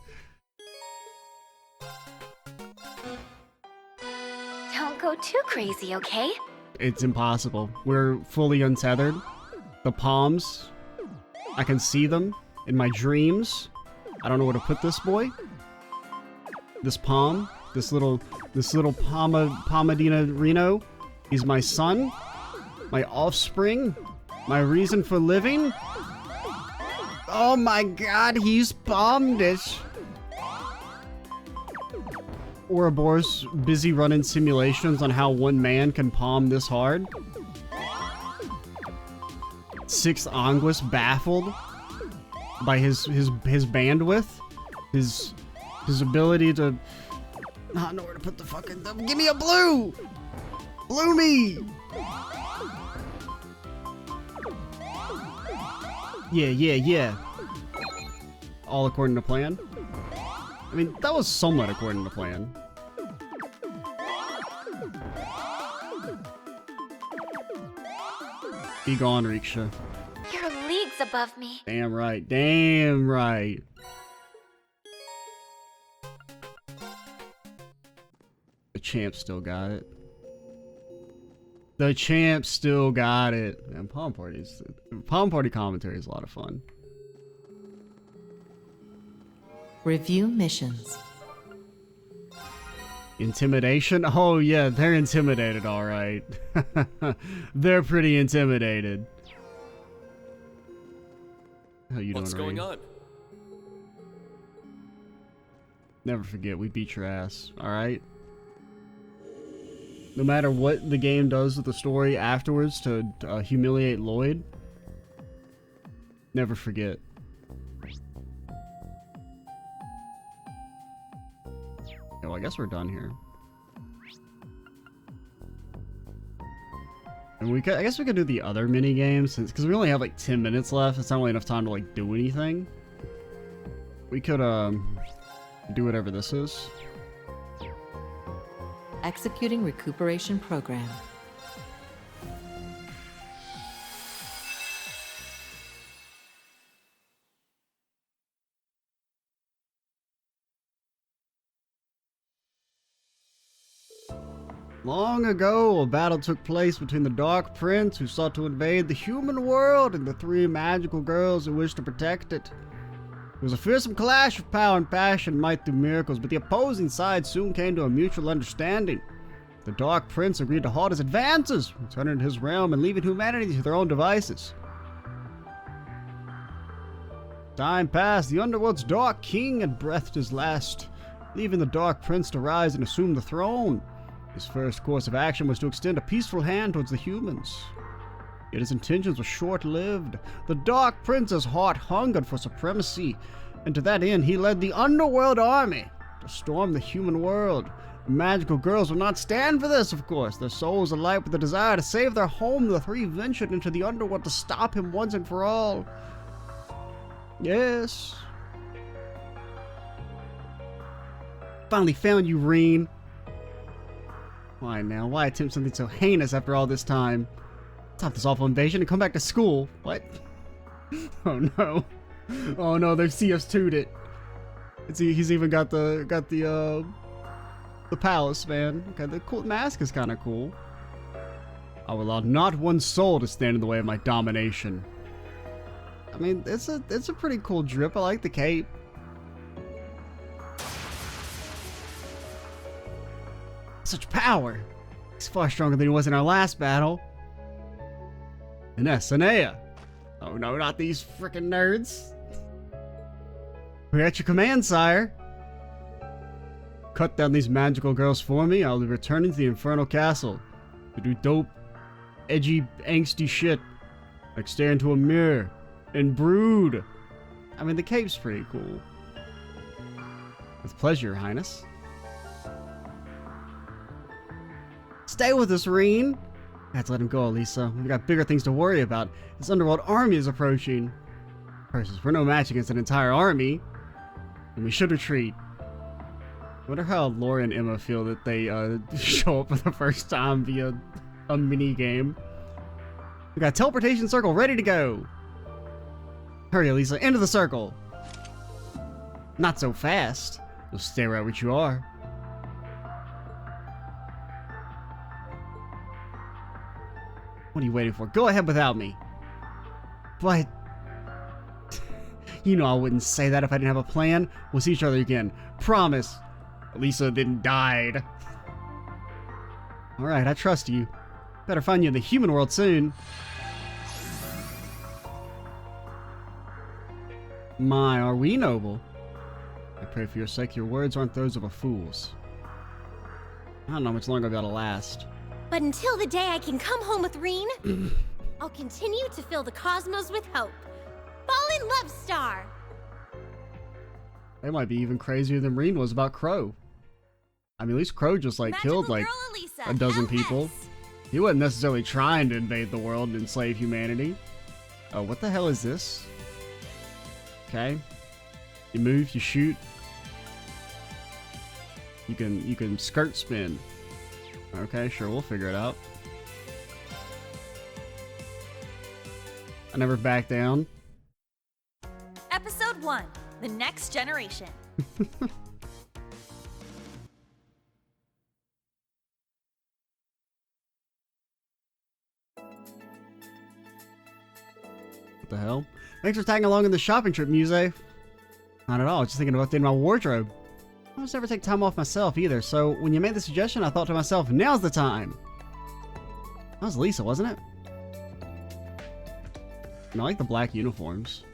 Don't go too crazy, okay? It's impossible. We're fully untethered. The palms, I can see them in my dreams. I don't know where to put this boy. this Pom, this little Pomadina Reno, he's my son, my offspring, my reason for living. Oh my god, he's Pomdish. Ouroboros busy running simulations on how one man can palm this hard. Sixth Anguis baffled by his bandwidth, his ability to not know where to put the fucking. Give me a blue, blue me. Yeah. All according to plan. I mean, that was somewhat according to plan. Be gone, Risha. You're leagues above me. Damn right. Damn right. The champ still got it. The champ still got it. And Pom Party commentary is a lot of fun. Review missions. Intimidation? Oh yeah, they're intimidated, alright. They're pretty intimidated. How you What's doing, going Ray? on? Never forget, we beat your ass, alright? No matter what the game does with the story afterwards to humiliate Lloyd, never forget. Yeah, well, I guess we're done here. And I guess we could do the other mini games because we only have like 10 minutes left. It's not really enough time to like do anything. We could do whatever this is. Executing recuperation program. Long ago, a battle took place between the Dark Prince, who sought to invade the human world, and the three magical girls who wished to protect it. It was a fearsome clash of power and passion, might do miracles, but the opposing sides soon came to a mutual understanding. The Dark Prince agreed to halt his advances, returning to his realm and leaving humanity to their own devices. Time passed, the Underworld's Dark King had breathed his last, leaving the Dark Prince to rise and assume the throne. His first course of action was to extend a peaceful hand towards the humans. Yet his intentions were short-lived. The Dark Prince's heart hungered for supremacy, and to that end he led the Underworld army to storm the human world. The magical girls would not stand for this, of course. Their souls alight with the desire to save their home. The three ventured into the Underworld to stop him once and for all. Yes. Finally found you, Reen. Why now? Why attempt something so heinous after all this time? Stop this awful invasion and come back to school. What? Oh no. Oh no, they've CS2'd it. He's even got the palace, man. Okay, the cool mask is kind of cool. I will allow not one soul to stand in the way of my domination. I mean, it's a pretty cool drip. I like the cape. Such power! He's far stronger than he was in our last battle. Ines, Anea! Oh no, not these frickin' nerds! We're at your command, sire! Cut down these magical girls for me. I'll be returning to the Infernal Castle to do dope, edgy, angsty shit like stare into a mirror and brood. I mean, the cape's pretty cool. With pleasure, Your Highness. Stay with us, Reen. I have to let him go, Elisa. We've got bigger things to worry about. This Underworld army is approaching. Versus, we're no match against an entire army. And we should retreat. I wonder how Laura and Emma feel that they show up for the first time via a mini game. We got a teleportation circle ready to go. Hurry, Elisa, into the circle. Not so fast. You'll stay right where you are. What are you waiting for? Go ahead without me. But you know I wouldn't say that if I didn't have a plan. We'll see each other again. Promise. Lisa then died. Alright, I trust you. Better find you in the human world soon. My, are we noble? I pray for your sake your words aren't those of a fool's. I don't know how much longer I gotta last. But until the day I can come home with Reen, I'll continue to fill the cosmos with hope. Fall in love, Star! They might be even crazier than Reen was about Crow. I mean, at least Crow just like killed like a dozen people. He wasn't necessarily trying to invade the world and enslave humanity. Oh, what the hell is this? Okay. You move, you shoot. You can skirt spin. Okay, sure, we'll figure it out. I never back down. Episode 1, The Next Generation. What the hell? Thanks for tagging along in the shopping trip, Muse. Not at all, just thinking about updating my wardrobe. I almost never take time off myself either, so when you made the suggestion, I thought to myself, now's the time. That was Lisa, wasn't it? And I like the black uniforms.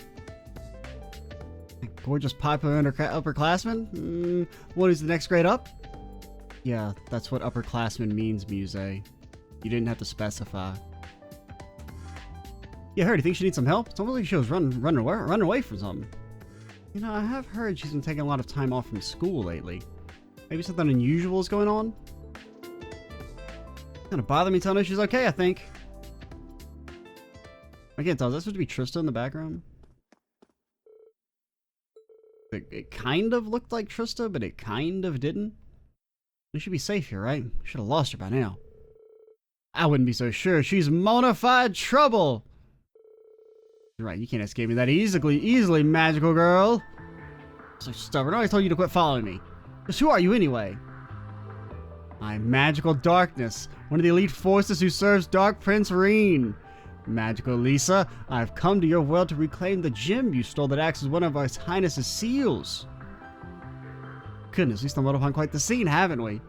Gorgeous popular upperclassman? What is the next grade up? Yeah, that's what upperclassman means, Muse. You didn't have to specify. Yeah, I heard. You think she needs some help? It's almost like she was running away from something. You know, I have heard she's been taking a lot of time off from school lately. Maybe something unusual is going on? It's gonna bother me telling her she's okay, I think. I can't tell. Is that supposed to be Trista in the background? It kind of looked like Trista, but it kind of didn't. We should be safe here, right? Should have lost her by now. I wouldn't be so sure. She's bona fide trouble. You're right, you can't escape me that easily, magical girl. So stubborn. I always told you to quit following me. Just who are you anyway? I'm Magical Darkness, one of the elite forces who serves Dark Prince Reen. Magical Lisa, I've come to your world to reclaim the gem you stole that acts as one of His Highness's seals. Goodness, we stumbled upon quite the scene, haven't we?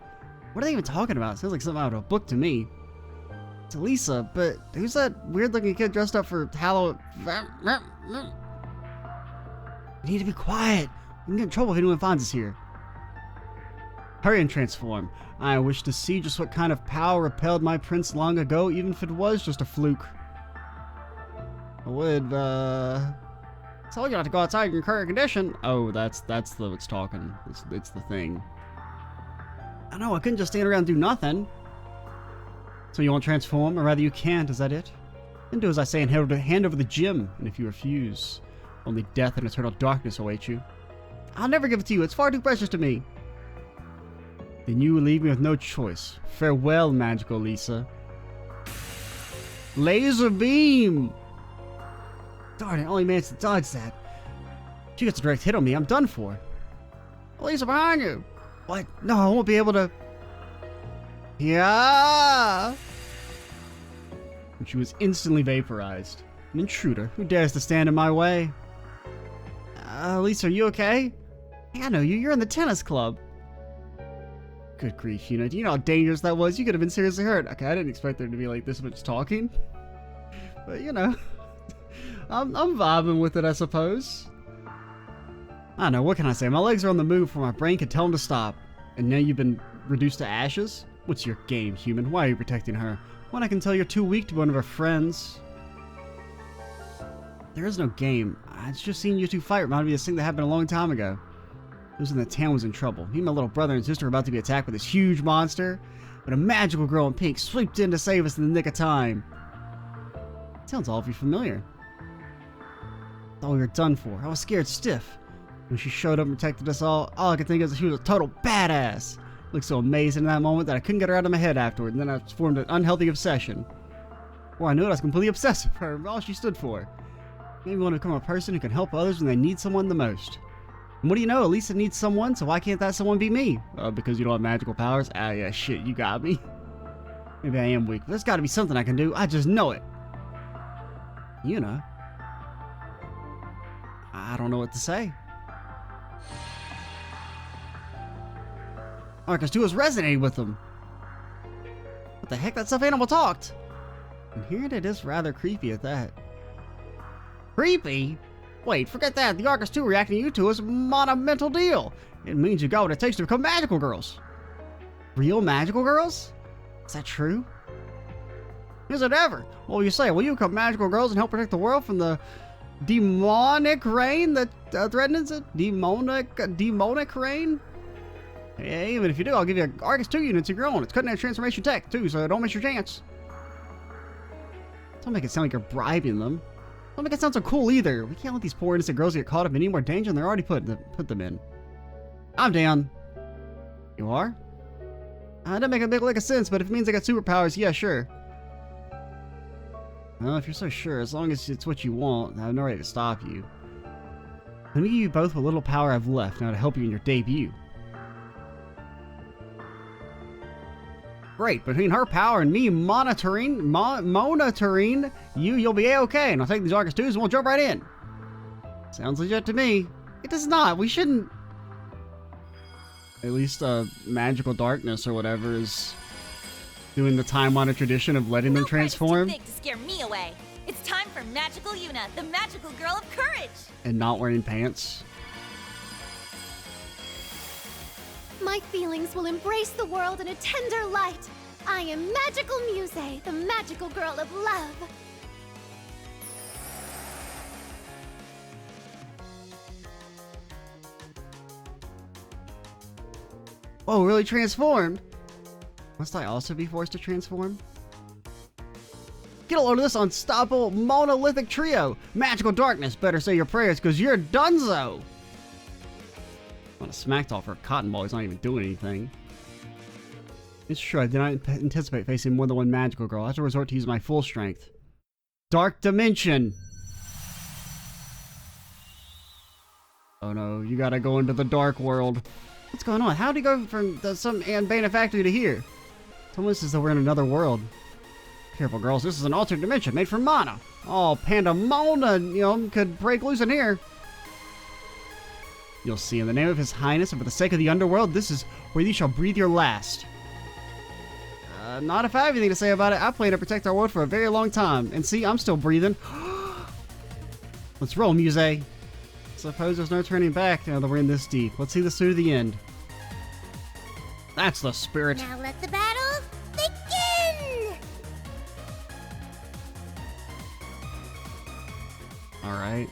What are they even talking about? Sounds like something out of a book to me. It's Lisa, but who's that weird-looking kid dressed up for Halloween? You need to be quiet. We can get in trouble if anyone finds us here. Hurry and transform. I wish to see just what kind of power repelled my prince long ago, even if it was just a fluke. I would, told you not to go outside in your current condition. Oh, that's what's talking. It's the thing. I know, I couldn't just stand around and do nothing. So you won't transform, or rather you can't, is that it? Then do as I say and hand over the gem, and if you refuse, only death and eternal darkness await you. I'll never give it to you, it's far too precious to me. Then you will leave me with no choice. Farewell, magical Lisa. Laser beam! Darn it, only managed to dodge that. She gets a direct hit on me, I'm done for. Lisa, behind you! What? No, I won't be able to... Yeah! And she was instantly vaporized. An intruder. Who dares to stand in my way? Lisa, are you okay? Hey, I know you. You're in the tennis club. Good grief, do you know how dangerous that was? You could have been seriously hurt. Okay, I didn't expect there to be like this much talking. But, I'm vibing with it, I suppose. I don't know, what can I say? My legs are on the move before my brain could tell them to stop. And now you've been reduced to ashes? What's your game, human? Why are you protecting her? When I can tell you're too weak to be one of her friends. There is no game. I just seen you two fight reminded me of this thing that happened a long time ago. Those in the town was in trouble. Me and my little brother and sister were about to be attacked by this huge monster, but a magical girl in pink swooped in to save us in the nick of time. Sounds awfully familiar. Thought we were done for. I was scared stiff. When she showed up and protected us all I could think of is she was a total badass. Looked so amazing in that moment that I couldn't get her out of my head afterward, and then I formed an unhealthy obsession. Before I knew it, I was completely obsessed with her and all she stood for. Made me want to become a person who can help others when they need someone the most. And what do you know? Lisa needs someone, so why can't that someone be me? Because you don't have magical powers? Ah, yeah, shit, you got me. Maybe I am weak, but there's gotta be something I can do. I just know it. I don't know what to say. Arcus 2 has resonated with them. What the heck? That stuffed animal talked. And here it is rather creepy at that. Creepy? Wait, forget that. The Arcus 2 reacting to you two is a monumental deal. It means you got what it takes to become magical girls. Real magical girls? Is that true? Is it ever? What will you say? Will you become magical girls and help protect the world from the demonic rain that threatens it? Demonic rain? Yeah, even if you do, I'll give you an Arcus 2 unit of your own. It's cutting edge transformation tech, too, so don't miss your chance. Don't make it sound like you're bribing them. Don't make it sound so cool either. We can't let these poor innocent girls get caught up in any more danger than they're already put them in. I'm down. You are? That doesn't make a big lick of sense, but if it means I got superpowers, yeah, sure. Well, if you're so sure, as long as it's what you want, I have no right to stop you. Let me give you both what little power I've left now to help you in your debut. Great, between her power and me monitoring you, you'll be A-okay, and I'll take these Arcus 2s and we'll jump right in. Sounds legit to me. It does not. We shouldn't... At least magical darkness or whatever is doing the time-honored tradition of letting them transform. No price is too big to scare me away. It's time for Magical Yuna, the magical girl of courage. And not wearing pants. My feelings will embrace the world in a tender light. I am Magical Muse, the magical girl of love. Whoa, really transformed? Must I also be forced to transform? Get a load of this unstoppable monolithic trio. Magical darkness, better say your prayers, because you're donezo. On a smack talk for a cotton ball, he's not even doing anything. It's true, I did not anticipate facing more than one magical girl. I have to resort to use my full strength. Dark Dimension! Oh no, you gotta go into the dark world. What's going on? How'd he go from some abandoned factory to here? It's almost as though we're in another world. Careful, girls, this is an alternate dimension made from mana. Oh, pandemonium could break loose in here. You'll see, in the name of His Highness and for the sake of the underworld, this is where you shall breathe your last. Not if I have anything to say about it. I plan to protect our world for a very long time. And see, I'm still breathing. Let's roll, Muse. Suppose there's no turning back now that we're in this deep. Let's see this through to the end. That's the spirit. Now let the battle begin! Alright.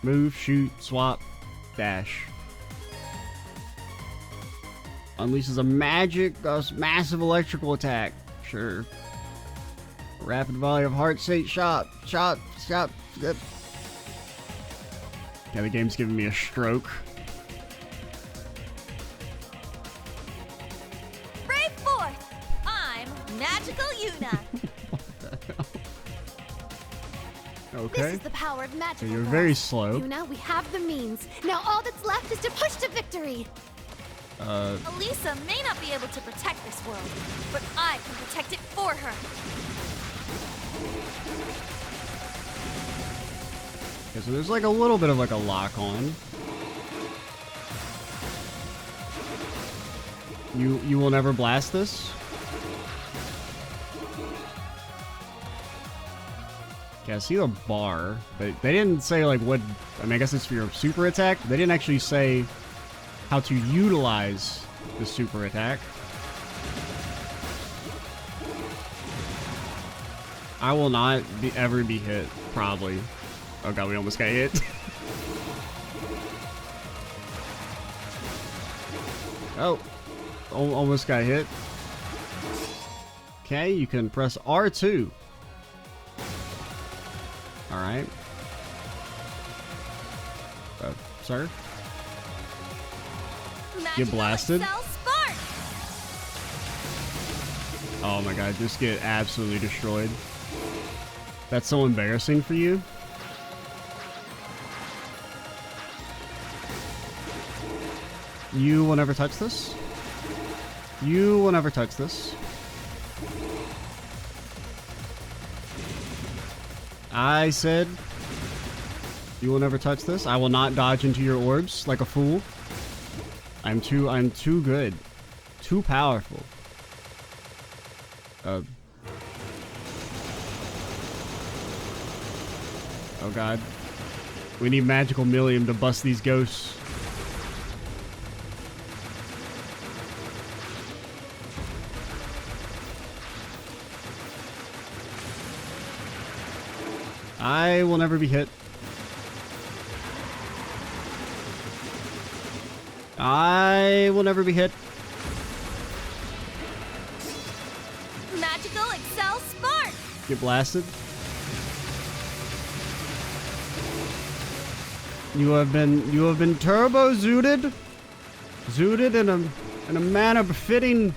Move, shoot, swap, dash. Unleashes a massive electrical attack. Sure. Rapid volley of heart-shaped shot. Yep. Yeah, the game's giving me a stroke. Brave forth! I'm Magical Yuna. Okay. This is the power of magical So you're girls. very slow. Yuna, we have the means. Now all that's left is to push to victory. Elisa may not be able to protect this world, but I can protect it for her. Okay, so there's like a little bit of like a lock on. You will never blast this? Okay, I see the bar, but they didn't say like what, I mean, I guess it's for your super attack. They didn't actually say how to utilize the super attack. I will not ever be hit, probably. Oh god, we almost got hit. Oh, almost got hit. Okay, you can press R2. Alright. Sir? Get blasted. Oh my god, just get absolutely destroyed. That's so embarrassing for you. You will never touch this. You will never touch this. I said you will never touch this. I will not dodge into your orbs like a fool. I'm too good. Too powerful. Oh god. We need magical millium to bust these ghosts. I will never be hit. I will never be hit. Magical Excel Spark! Get blasted. You have been turbo zooted. Zooted in a manner befitting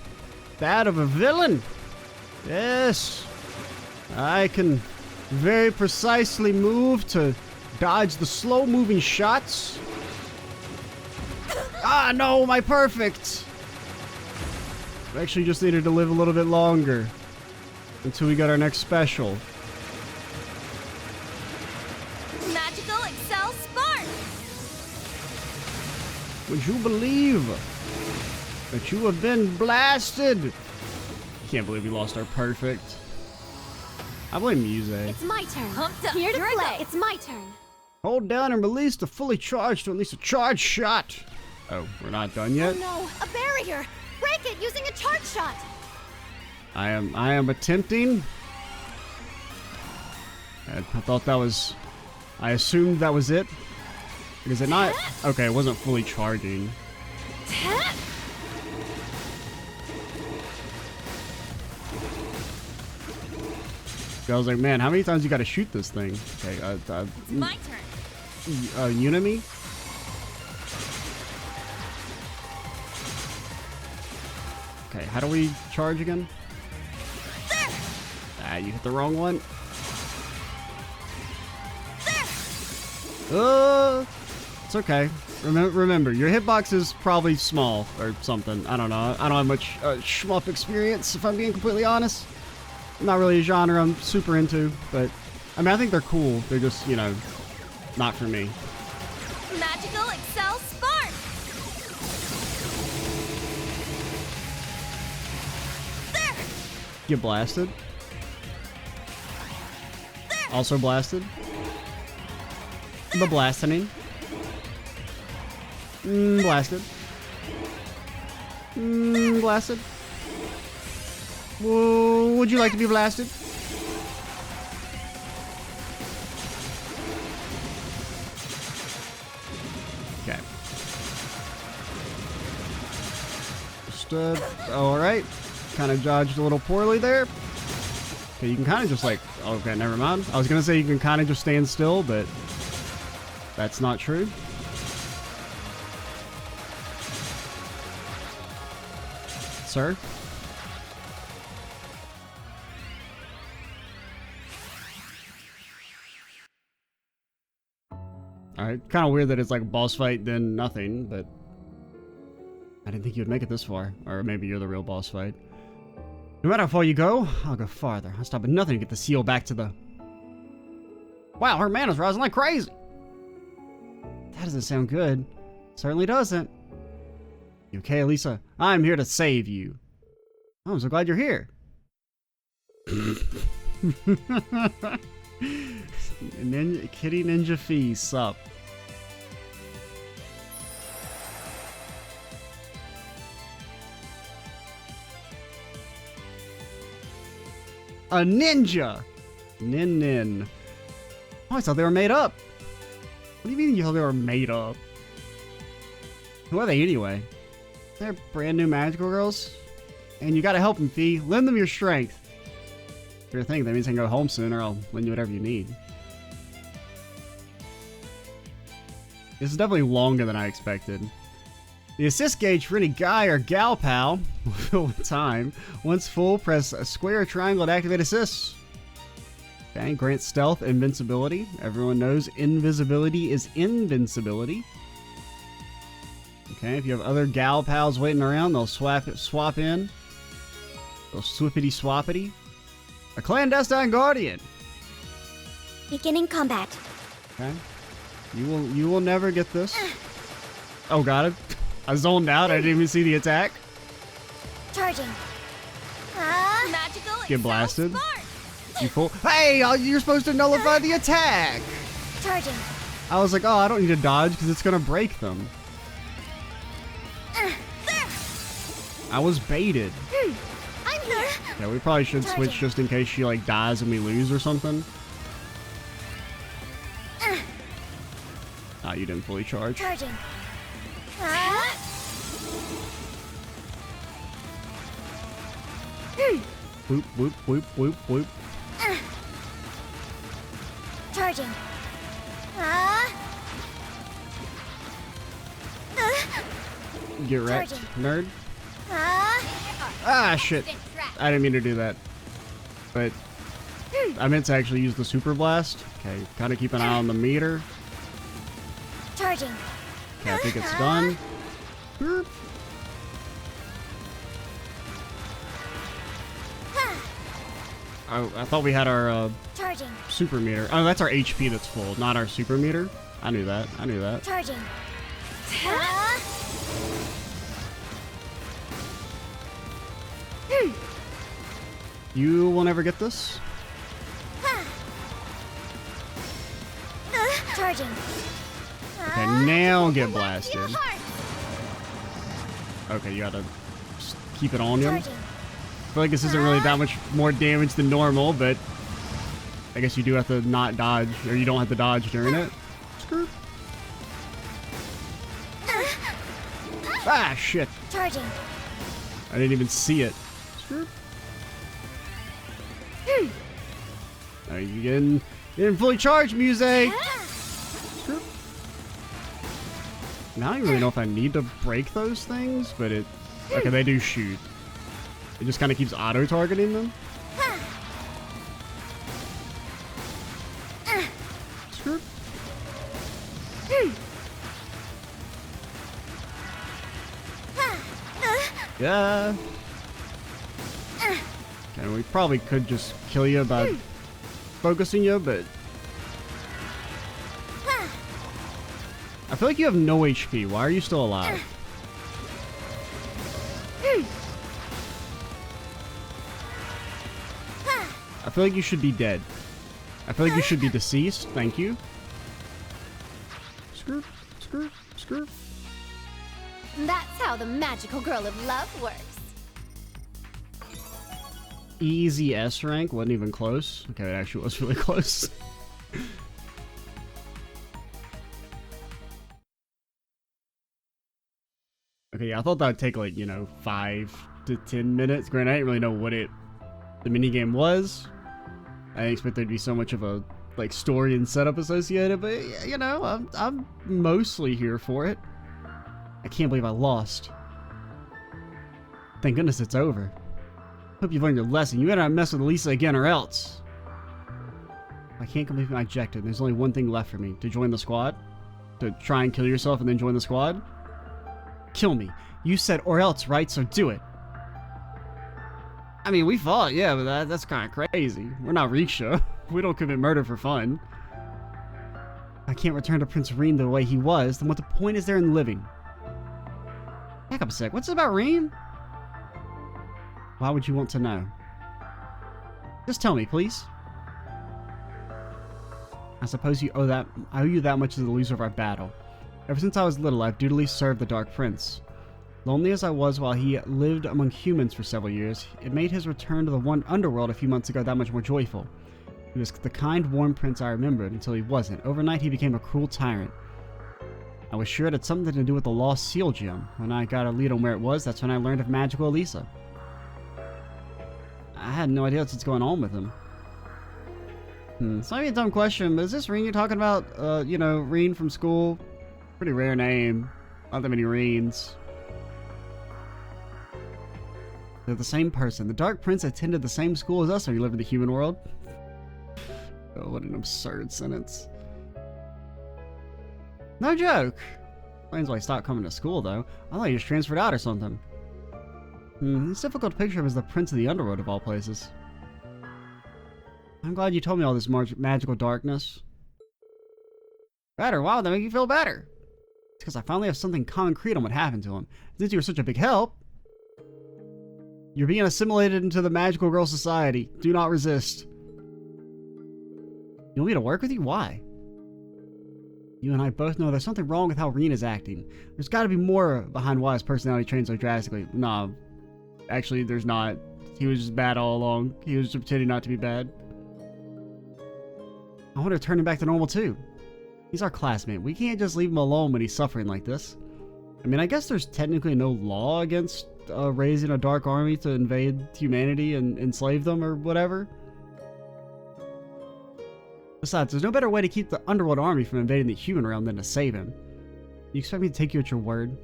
that of a villain. Yes. I can very precisely move to dodge the slow moving shots. Ah, no, my perfect. I actually just needed to live a little bit longer until we got our next special. Magical Excel Spark! Would you believe that you have been blasted? I can't believe we lost our perfect. I blame Muse. It's my turn. Pumped up. Here to Here I play. go. It's my turn. Hold down and release the fully charged to release a charge shot. Oh, we're not done yet? Oh no, a barrier! Break it using a charge shot! I am attempting. I thought that was... I assumed that was it. Is it not? Okay, it wasn't fully charging. I was like, man, how many times you gotta shoot this thing? Okay, It's my turn. Unimi? Okay, how do we charge again? Ah, you hit the wrong one. It's okay. Remember, your hitbox is probably small or something. I don't know. I don't have much shmup experience, if I'm being completely honest. Not really a genre I'm super into, but I mean, I think they're cool. They're just, you know, not for me. Magical Excel Spark! There! Get blasted. Also blasted. The blasting. Blasted. Blasted. Would you like to be blasted? Okay. Just, alright. Kind of dodged a little poorly there. Okay, you can kind of just like... Okay, never mind. I was going to say you can kind of just stand still, but... That's not true. Sir? Alright, kind of weird that it's like a boss fight, then nothing, but... I didn't think you'd make it this far. Or maybe you're the real boss fight. No matter how far you go, I'll go farther. I'll stop at nothing to get the seal back to the... Wow, her mana's rising like crazy! That doesn't sound good. Certainly doesn't. You okay, Lisa? I'm here to save you. Oh, I'm so glad you're here. Kitty Ninja Fee, sup? A ninja! Nin Nin. Oh, I thought they were made up. What do you mean you thought they were made up? Who are they anyway? They're brand new magical girls? And you gotta help them, Fee. Lend them your strength. If you're a thing, that means I can go home soon or I'll lend you whatever you need. This is definitely longer than I expected. The assist gauge for any guy or gal pal will fill with time. Once full, press a square or triangle to activate assists. Okay, grant stealth, invincibility. Everyone knows invisibility is invincibility. Okay, if you have other gal pals waiting around, they'll swap in. They'll swippity swappity. A clandestine guardian. Beginning combat. Okay. You will never get this. Oh god, I zoned out. I didn't even see the attack. Charging. Magical. Get blasted. You fool. Hey, you're supposed to nullify the attack. Charging. I was like, oh, I don't need to dodge because it's going to break them. I was baited. I'm here. Yeah, we probably should switch just in case she like dies and we lose or something. Ah, you didn't fully charge. Charging. Whoop, whoop, whoop, whoop, whoop. Charging. Get wrecked, Charging. nerd. Ah, shit. I didn't mean to do that. But I meant to actually use the super blast. Okay, gotta keep an eye on the meter. Charging. Okay, I think it's done. Boop. Oh, I thought we had our Charging. super meter. Oh, that's our HP that's full, not our super meter. I knew that. I knew that. Charging. You will never get this. Charging. Okay, now get blasted. Okay, you gotta just keep it on him. I Charging. feel like this isn't really that much more damage than normal, but I guess you do have to not dodge, or you don't have to dodge during it. Screw. Ah, shit. Charging. I didn't even see it. Screw. Are you getting fully charged, music? Screw. Now I don't really know if I need to break those things, but it... Okay, they do shoot. It just kind of keeps auto-targeting them. Screw. Yeah. Okay, we probably could just kill you by focusing you, but... I feel like you have no HP. Why are you still alive? I feel like you should be dead. I feel like you should be deceased. Thank you. Screw, screw, screw. That's how the magical girl of love works. Easy S rank. Wasn't even close. Okay, it actually was really close. Okay, yeah, I thought that would take like, 5 to 10 minutes. Granted, I didn't really know what the minigame was. I didn't expect there'd be so much of a story and setup associated, but I'm mostly here for it. I can't believe I lost. Thank goodness it's over. Hope you've learned your lesson. You better not mess with Lisa again or else. I can't complete my objective. There's only one thing left for me. To join the squad? To try and kill yourself and then join the squad? Kill me. You said or else, right? So do it. I mean, we fought, yeah, but that's kind of crazy. We're not Risha. We don't commit murder for fun. I can't return to Prince Rean the way he was, then what the point is there in living? Back up a sec. What's it about Rean? Why would you want to know? Just tell me, please. I suppose I owe you that much as the loser of our battle. Ever since I was little, I've dutifully served the Dark Prince. Lonely as I was while he lived among humans for several years, it made his return to the underworld a few months ago that much more joyful. He was the kind, warm prince I remembered until he wasn't. Overnight, he became a cruel tyrant. I was sure it had something to do with the lost seal gem. When I got a lead on where it was, that's when I learned of magical Elisa. I had no idea what's going on with him. It's not even a dumb question, but is this Rean you're talking about? Rean from school? Pretty rare name. Not that many Reans. They're the same person. The Dark Prince attended the same school as us when you live in the human world. Oh, what an absurd sentence. No joke. Explains why he stopped coming to school, though. I thought he was transferred out or something. It's difficult to picture him as the Prince of the Underworld of all places. I'm glad you told me all this magical darkness. Better? Why would that make you feel better? It's because I finally have something concrete on what happened to him. Since you were such a big help. You're being assimilated into the magical girl society. Do not resist. You want me to work with you? Why? You and I both know there's something wrong with how Rena's acting. There's got to be more behind why his personality changed so drastically. Nah, actually, there's not. He was just bad all along. He was just pretending not to be bad. I want to turn him back to normal too. He's our classmate. We can't just leave him alone when he's suffering like this. I mean, I guess there's technically no law against raising a dark army to invade humanity and enslave them or whatever. Besides, there's no better way to keep the underworld army from invading the human realm than to save him. You expect me to take you at your word?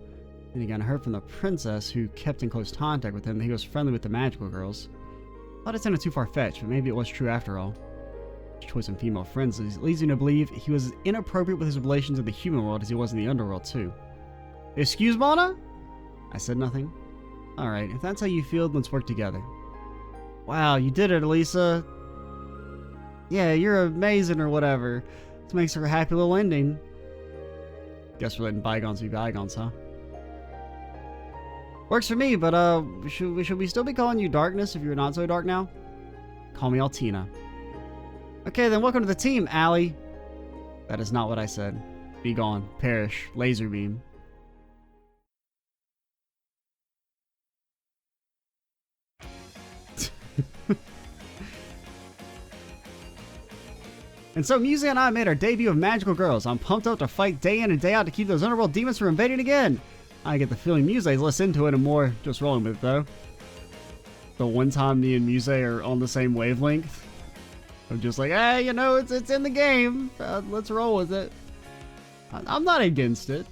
And again, I heard from the princess who kept in close contact with him that he was friendly with the magical girls. Thought it sounded too far-fetched, but maybe it was true after all. His choice in female friends leads me to believe he was as inappropriate with his relations in the human world as he was in the underworld too. Excuse Mona? I said nothing. Alright, if that's how you feel, let's work together. Wow, you did it, Elisa. Yeah, you're amazing or whatever. This makes for a happy little ending. Guess we're letting bygones be bygones, huh? Works for me, but should we still be calling you Darkness if you're not so dark now? Call me Altina. Okay, then welcome to the team, Allie. That is not what I said. Be gone. Perish. Laser beam. And so Musa and I made our debut of Magical Girls. I'm pumped up to fight day in and day out to keep those underworld demons from invading again. I get the feeling Muse's less into it and more just rolling with it, though. The one time me and Muse are on the same wavelength, I'm just like, hey, you know, it's in the game. Let's roll with it. I'm not against it.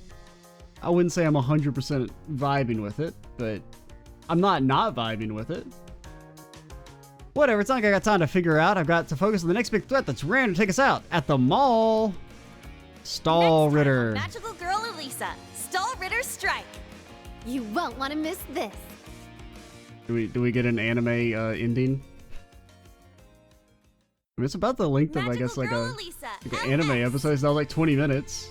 I wouldn't say I'm 100% vibing with it, but I'm not vibing with it. Whatever, it's not like I got time to figure out. I've got to focus on the next big threat that's ready to take us out. At the mall. Stall Ritter. Magical girl Elisa. Stall Ritter strike. You won't want to miss this. Do we get an anime ending? I mean, it's about the length of, I guess, like an anime episode. It's now like 20 minutes.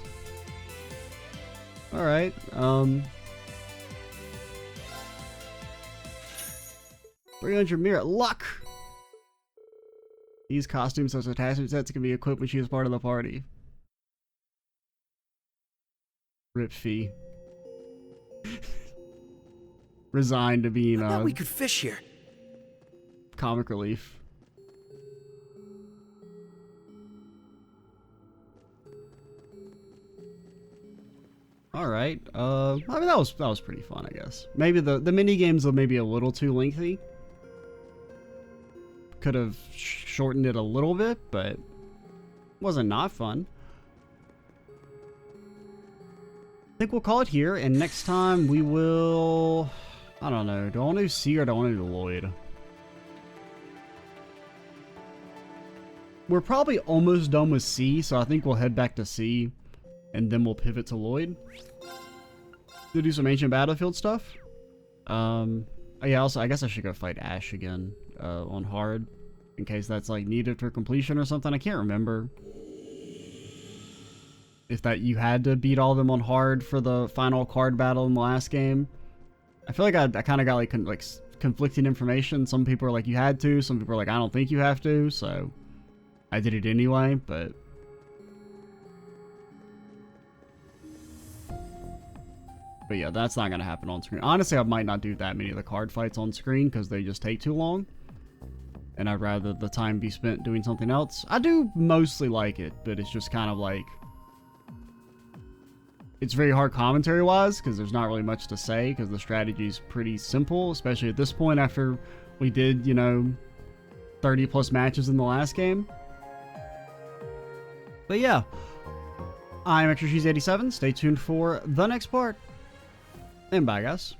Alright, $300 merit luck! These costumes as attachment sets can be equipped when she is part of the party. Rip fee. Resigned to being I thought we could fish here. Comic relief. Alright, I mean that was pretty fun, I guess. Maybe the mini games were maybe a little too lengthy. Could have shortened it a little bit, but wasn't not fun. I think we'll call it here, and next time we will, I don't know, do I want to do C or do I want to do Lloyd? We're probably almost done with C, so I think we'll head back to C, and then we'll pivot to Lloyd. To do some ancient battlefield stuff. Oh yeah, also, I guess I should go fight Ash again, on hard, in case that's like needed for completion or something. I can't remember if that you had to beat all of them on hard for the final card battle in the last game. I feel like I kind of got like conflicting information. Some people are like you had to, some people are like I don't think you have to, so I did it anyway, but yeah, that's not going to happen on screen. Honestly, I might not do that many of the card fights on screen because they just take too long. And I'd rather the time be spent doing something else. I do mostly like it, but it's just kind of like... It's very hard commentary-wise because there's not really much to say because the strategy's pretty simple, especially at this point after we did, you know, 30 plus matches in the last game. But yeah, I'm Extra Cheese 87. Stay tuned for the next part. And bye, guys.